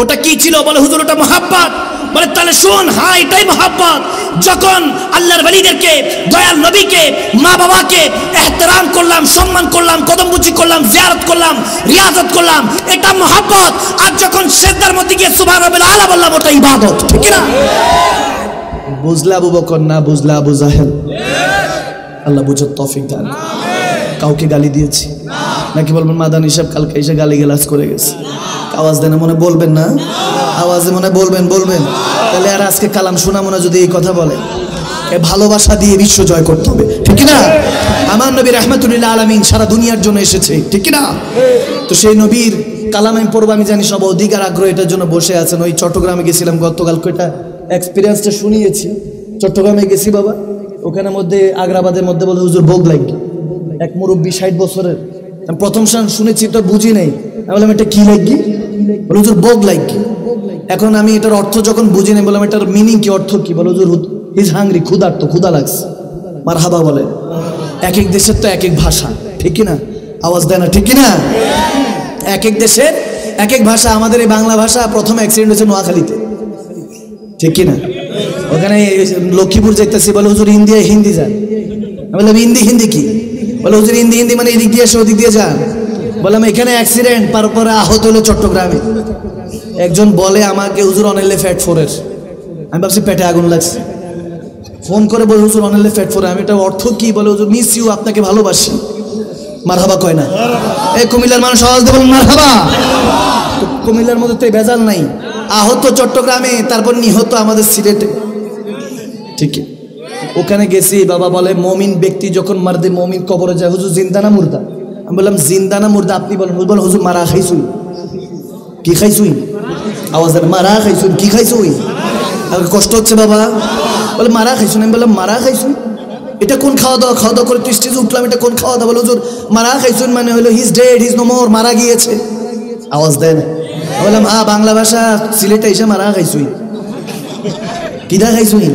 ওটা কি ছিল? বলে হুজুর ওটা মহাব্বত। বলে তাহলে শোন, হ্যাঁ এটাই মহাব্বত। যখন আল্লাহর ওলিদেরকে, দয়াল নবীকে, মা বাবাকে এহতেরাম করলাম, সম্মান করলাম, কদমবুচি করলাম, জিয়ারত করলাম, রিয়াজত করলাম, এটা মহাব্বত। আর যখন সিজদার মধ্যে গিয়ে সুবহান রাব্বিল আলা বললাম, ওটা ইবাদত, ঠিক না? বুঝলা আবু বকর, না বুঝলা আবু জাহেল? আল্লাহ বুঝার তৌফিক দান। কাউকে গালি দিয়েছি নাকি? বলবেন মাদানী সাহেব কালকে এসে গালি গালাজ করে গেছে। আওয়াজ দেন, মনে বলবেন না? আওয়াজে মনে বলবেন, বলবেন। তাহলে আর আজকে কালাম শোনা মনে যদি এই কথা বলে, ভালোবাসা দিয়ে বিশ্ব জয় করতে হবে, ঠিক না? আমার নবী রাহমাতুল্লিল আলামিন সারা দুনিয়ার জন্য এসেছে, ঠিক না? তো সেই নবীর কালাম আমি পড়বো, আমি জানি সব অধিকার আগ্রহ এটার জন্য বসে আছেন। ওই চট্টগ্রামে গেছিলাম গতকালকে, এটা এক্সপিরিয়েন্সটা শুনিয়েছি। চট্টগ্রামে গেছি বাবা, ওখানে মধ্যে আগ্রাবাদের মধ্যে বলে হুজুর ভোগ লাগবে। এক মুরব্বী 60 বছরের, আমি প্রথম শুনেছি তো বুঝি নাই। আমি বললাম এটা কি লাগবে? বলে হুজুর ভোগ লাগবে। এখন আমি এটার অর্থ যখন বুঝি নাই, বললাম এটার মিনিং কি, অর্থ কি? বলে হুজুর ইজ হাংরি, ক্ষুধার্ত, ক্ষুধা লাগছে। মারহাবা বলে। এক এক দেশের তো এক এক ভাষা, ঠিক না? আওয়াজ দেয় না, ঠিক না? এক এক দেশের এক এক ভাষা। আমাদের এই বাংলা ভাষা প্রথম অ্যাক্সিডেন্ট হয়েছে নোয়াখালীতে, ঠিক কিনা? ওখানে লক্ষ্মীপুর যাইতেছি, বলে হুজুর ইন্ডিয়া হিন্দি যান। আমি বললাম হিন্দি কি? বলে হুজুর হিন্দি মানে এদিক দিয়ে এসে ওদিক দিয়ে যান। বললাম এখানে অ্যাক্সিডেন্ট, তারপরে আহত হলো চট্টগ্রামে। একজন বলে আমাকে হুজুর অনেলে ফ্যাট 4-এর। আমি ভাবছি পেটে আগুন লাগছে। ফোন করে বলে হুজুর অনেলে ফ্যাট 4। আমি এটা অর্থ কি? বলে হুজুর মিস ইউ, আপনাকে ভালোবাসি। মারহাবা কয় না? এই কুমিল্লার মানুষ আওয়াজ দেবেন মারহাবা। কুমিল্লার মধ্যে তো ভেজাল নাই। আহত চট্টগ্রামে, তারপর নিহত আমাদের সিলেটে, ঠিক? ওখানে গেছি, বাবা বলে মমিন ব্যক্তি যখন মারদে মমিন কবরে যায়, হুজুর জিন্দা না মুর্দা? আমি বললাম জিন্দা না মুর্দা আপনি বলেন। বল হুজুর মারা খাইছুই। কি খাইছুই? আওয়াজ দেন, মারা খাইছুই। কি খাইছুই? কষ্ট হচ্ছে বাবা? বলে মারা খাইছুন। আমি বললাম মারা খাইছুন, এটা কোন খাওয়া দাওয়া? খাওয়া দাওয়া করে তুই স্টেজে উঠলাম, এটা কোন খাওয়া দাওয়া? বলে হুজুর মারা খাইছুন মানে হলো he's dead, he's no more, মারা গিয়েছে। আওয়াজ দেয় না? বললাম হ্যাঁ বাংলা ভাষা সিলেটে এসে মারা খাইছুই। কিদা খাইছুই?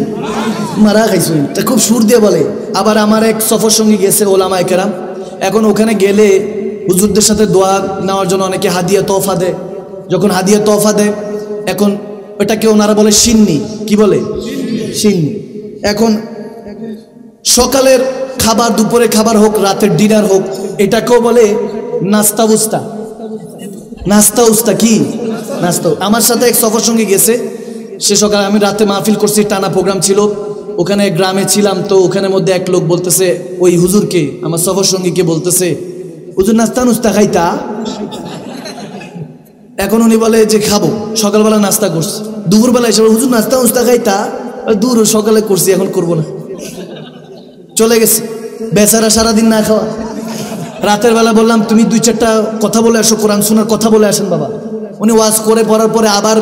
মারা খাইছুই। তা খুব সুর দিয়ে বলে। আবার আমার এক সফর সঙ্গী গেছে ওলামায়ে কেরাম, এখন ওখানে গেলে হুজুরদের সাথে দোয়া নেওয়ার জন্য অনেকে হাদিয়া তোহফা দেয়। যখন হাদিয়া তোহফা দেয়, এখন ওটাকে ওনারা বলে সিন্নি। কি বলে? সিন্নি। এখন সকালের খাবার, দুপুরে খাবার হোক, রাতের ডিনার হোক, এটাকেও বলে নাস্তা উস্তা। নাস্তা উস্তা কি? নাস্তা। আমার সাথে এক সফর সঙ্গী গেছে, সে সকালে, আমি রাতে মাহফিল করছি, টানা প্রোগ্রাম ছিল, ওখানে গ্রামে ছিলাম। তো ওখানের মধ্যে এক লোক বলতেছে ওই হুজুরকে, আমার সফর সঙ্গীকে বলতেছে, হুজুর নাস্তা নুস্তা খাইতা? এখন উনি বলে যে খাবো, সকালবেলা নাস্তা করছি, দুপুরবেলা এসে হুজুর নাস্তা নুস্তা খাইতা? দূর, সকালে করছি, এখন করবো না। চলে গেছে বেচারা, সারাদিন না খাওয়া। রাতের বেলা বললাম তুমি 2-4টা কথা বলে আসো, কোরআন শোনার কথা বলে আসেন বাবা। উনি ওয়াজ করে পড়ার পরে আবার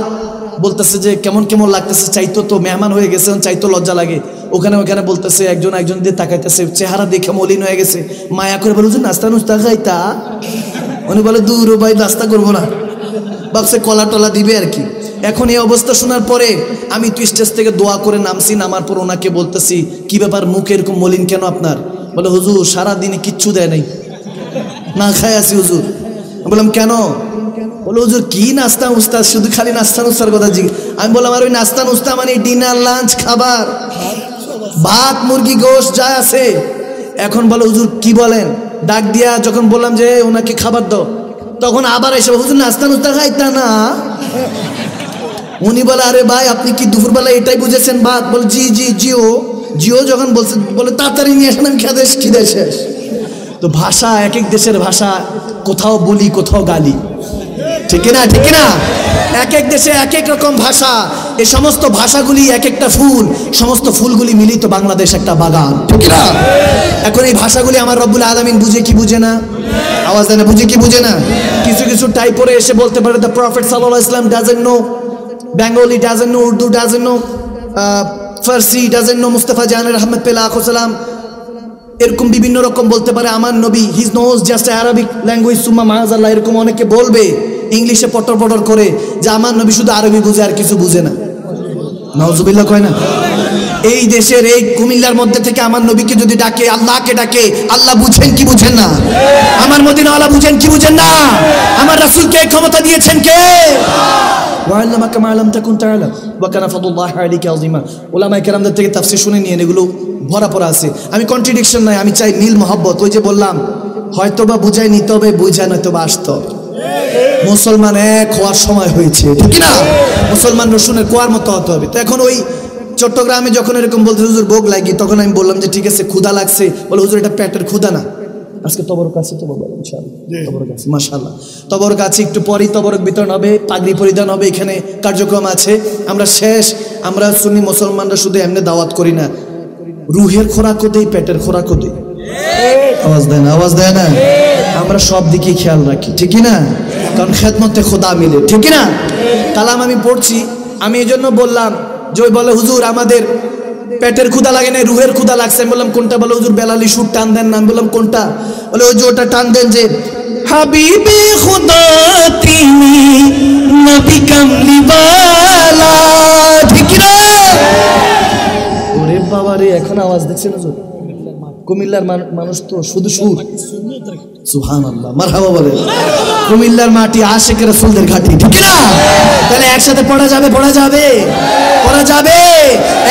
বলতেছে যে কেমন কেমন লাগতেছে, চাইতো তো মেহমান হয়ে গেছে, চাইতো লজ্জা লাগে। ওখানে বলতেছে, একজন দিয়ে তাকাইতেছে, চেহারা দেখে মলিন হয়ে গেছে, মায়া করে বলে নাস্তা নুস্তা খাইতা? উনি বলে দূর ভাই, নাস্তা করবো না, ভাবছে কলা টলা দিবে আর কি। এখন এই অবস্থা শোনার পরে আমি তো স্টেজ থেকে দোয়া করে নামছি, নামার পর ওনাকে বলতেছি কি ব্যাপার, মুখ এরকম মলিন কেন আপনার? বলে হুজুর সারাদিনে কিচ্ছু দেয় নাই, না খাই আছি হুজুর। বললাম কেন? বলে হুজুর কি নাস্তা উস্তা, শুধু খালি নাস্তা নুস্তার কথা জিজ্ঞেস। আমি বললাম আর ওই নাস্তা নুস্তা মানে ডিনার, লাঞ্চ, খাবার, ভাত, মুরগি, গোশ যা আছে। এখন বলে হুজুর কি বলেন? ডাক দিয়া যখন বললাম যে ওনাকে খাবার দাও, তখন আবার এসে হুজুর নাস্তা নুস্তা খাইতা না? উনি বলে আরে ভাই আপনি কি দুপুরবেলা এটাই বুঝেছেন ভাত? বলে জি জি জিও জিও। যখন বলছে বলে তাড়াতাড়ি নিয়ে আসেন, আমি খিদে শেষ। তো ভাষা, এক এক দেশের ভাষা, কোথাও বলি কোথাও গালি, ঠিক না? ঠিক না? এক এক দেশে এক এক রকম ভাষা। এই সমস্ত ভাষাগুলি এক একটা ফুল, সমস্ত ফুলগুলি মিলিত বাংলাদেশ একটা বাগান, ঠিক না? এখন এই ভাষাগুলি আমার রব্বুল আলামিন বুঝে কি বুঝে না? আওয়াজ দেয় না, বুঝে কি বুঝে না? কিছু কিছু টাইপরে এসে বলতে পারে দ্য প্রফেট সাল্লাল্লাহু আলাইহি ওয়াসাল্লাম doesn't know Bengali, doesn't know Urdu, doesn't know Farsi, doesn't know Mustafa জাহানের আহমেদ পেলাকুসালাম, এরকম বিভিন্ন রকম বলতে পারে। আমার নবী he's knows just Arabic language সুম্মা মাআযাল্লাহ, এরকম অনেকে বলবে ইংলিশে পটর পটর করে যে আমার নবী শুধু আরবি বুঝে আর কিছু বুঝে না। নাউজুবিল্লাহ কয় না? এই দেশের এই কুমিল্লার মধ্যে থেকে আমার নবীকে যদি ডাকে, আল্লাহকে ডাকে, আল্লাহ বুঝেন কি বুঝেন না? আমার মদিনাওয়ালা বুঝেন কি বুঝেন না? আমার রাসূলকে ক্ষমতা দিয়েছেন কে? ওয়াল্লামাকা মা লাম তাকুন তাআলাম ওয়া কানা ফাদলুল্লাহি আলাইকা আযীমা। উলামায়ে কেরামদের থেকে তাফসীর শুনে নিয়ে এগুলো ভরা পড়া আছে। আমি কন্ট্রাডিকশন নাই, আমি চাই মিল মহব্বত। ওই যে বললাম হয়তোবা বুঝাই নিতে হবে, বুঝাই নয়তোবা আসতে হবে। মুসলমান এক হওয়ার সময় হয়েছে, ঠিক না? মুসলমান রসুনের কোয়ার মতো হতে হবে। তো এখন ওই চট্টগ্রামে যখন এরকম বলতে হুজুর ভোগ লাগি, তখন আমি বললাম যে ঠিক আছে ক্ষুধা লাগছে। বলে হুজুর এটা পেটের ক্ষুধা না, আজকে তবরক আছে তো বাবা, ইনশাআল্লাহ তবরক আছে, মাশাআল্লাহ তবরক আছে। একটু পরেই তবরক বিতরণ হবে, পাগড়ি পরিধান হবে, এখানে কার্যক্রম আছে। আমরা শেষ, আমরা সুন্নি মুসলমানরা শুধু এমনি দাওয়াত করি না, রুহের খোরাকও দেই, পেটের খোরাকও দেই। আওয়াজ দেয় না? আওয়াজ দেয় না? আমরা সব দিকে খেয়াল রাখি, ঠিক না? কারণ খেদমতে খোদা মিলে, ঠিক না? কালাম আমি পড়ছি, আমি এই জন্য বললাম যে ওই বলে হুজুর আমাদের পেটের ক্ষুধা লাগে না, রুহের ক্ষুধা লাগছে। আমি বললাম কোনটা? বলে হুজুর বেলালি সুর টান দেন না। আমি বললাম কোনটা? বলে ওই যে ওটা টান দেন যে হাবিবে খুদা তিনি নবী কামলিওয়ালা, ঠিক না? ওরে বাবা রে, এখন আওয়াজ দেখছেন হুজুর? কুমিল্লার মানুষ তো শুধু সুর, সুবহানাল্লাহ, মারহাবা বলে। কুমিল্লার মাটি আশিক রাসূলদের ঘাটি, ঠিক না? তাহলে একসাথে পড়া যাবে, পড়া যাবে, পড়া যাবে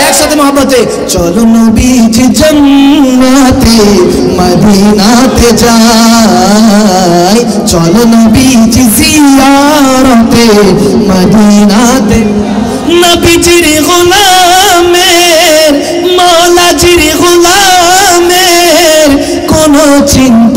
একসাথে মহব্বতে। চলো নবীজি জান্নাতে মদিনাতে যাই, চলো নবীজি জিয়ারতে মদিনাতে। নবীজির গোলামের, মাওলাজির গোলামের কোনো চিন্তা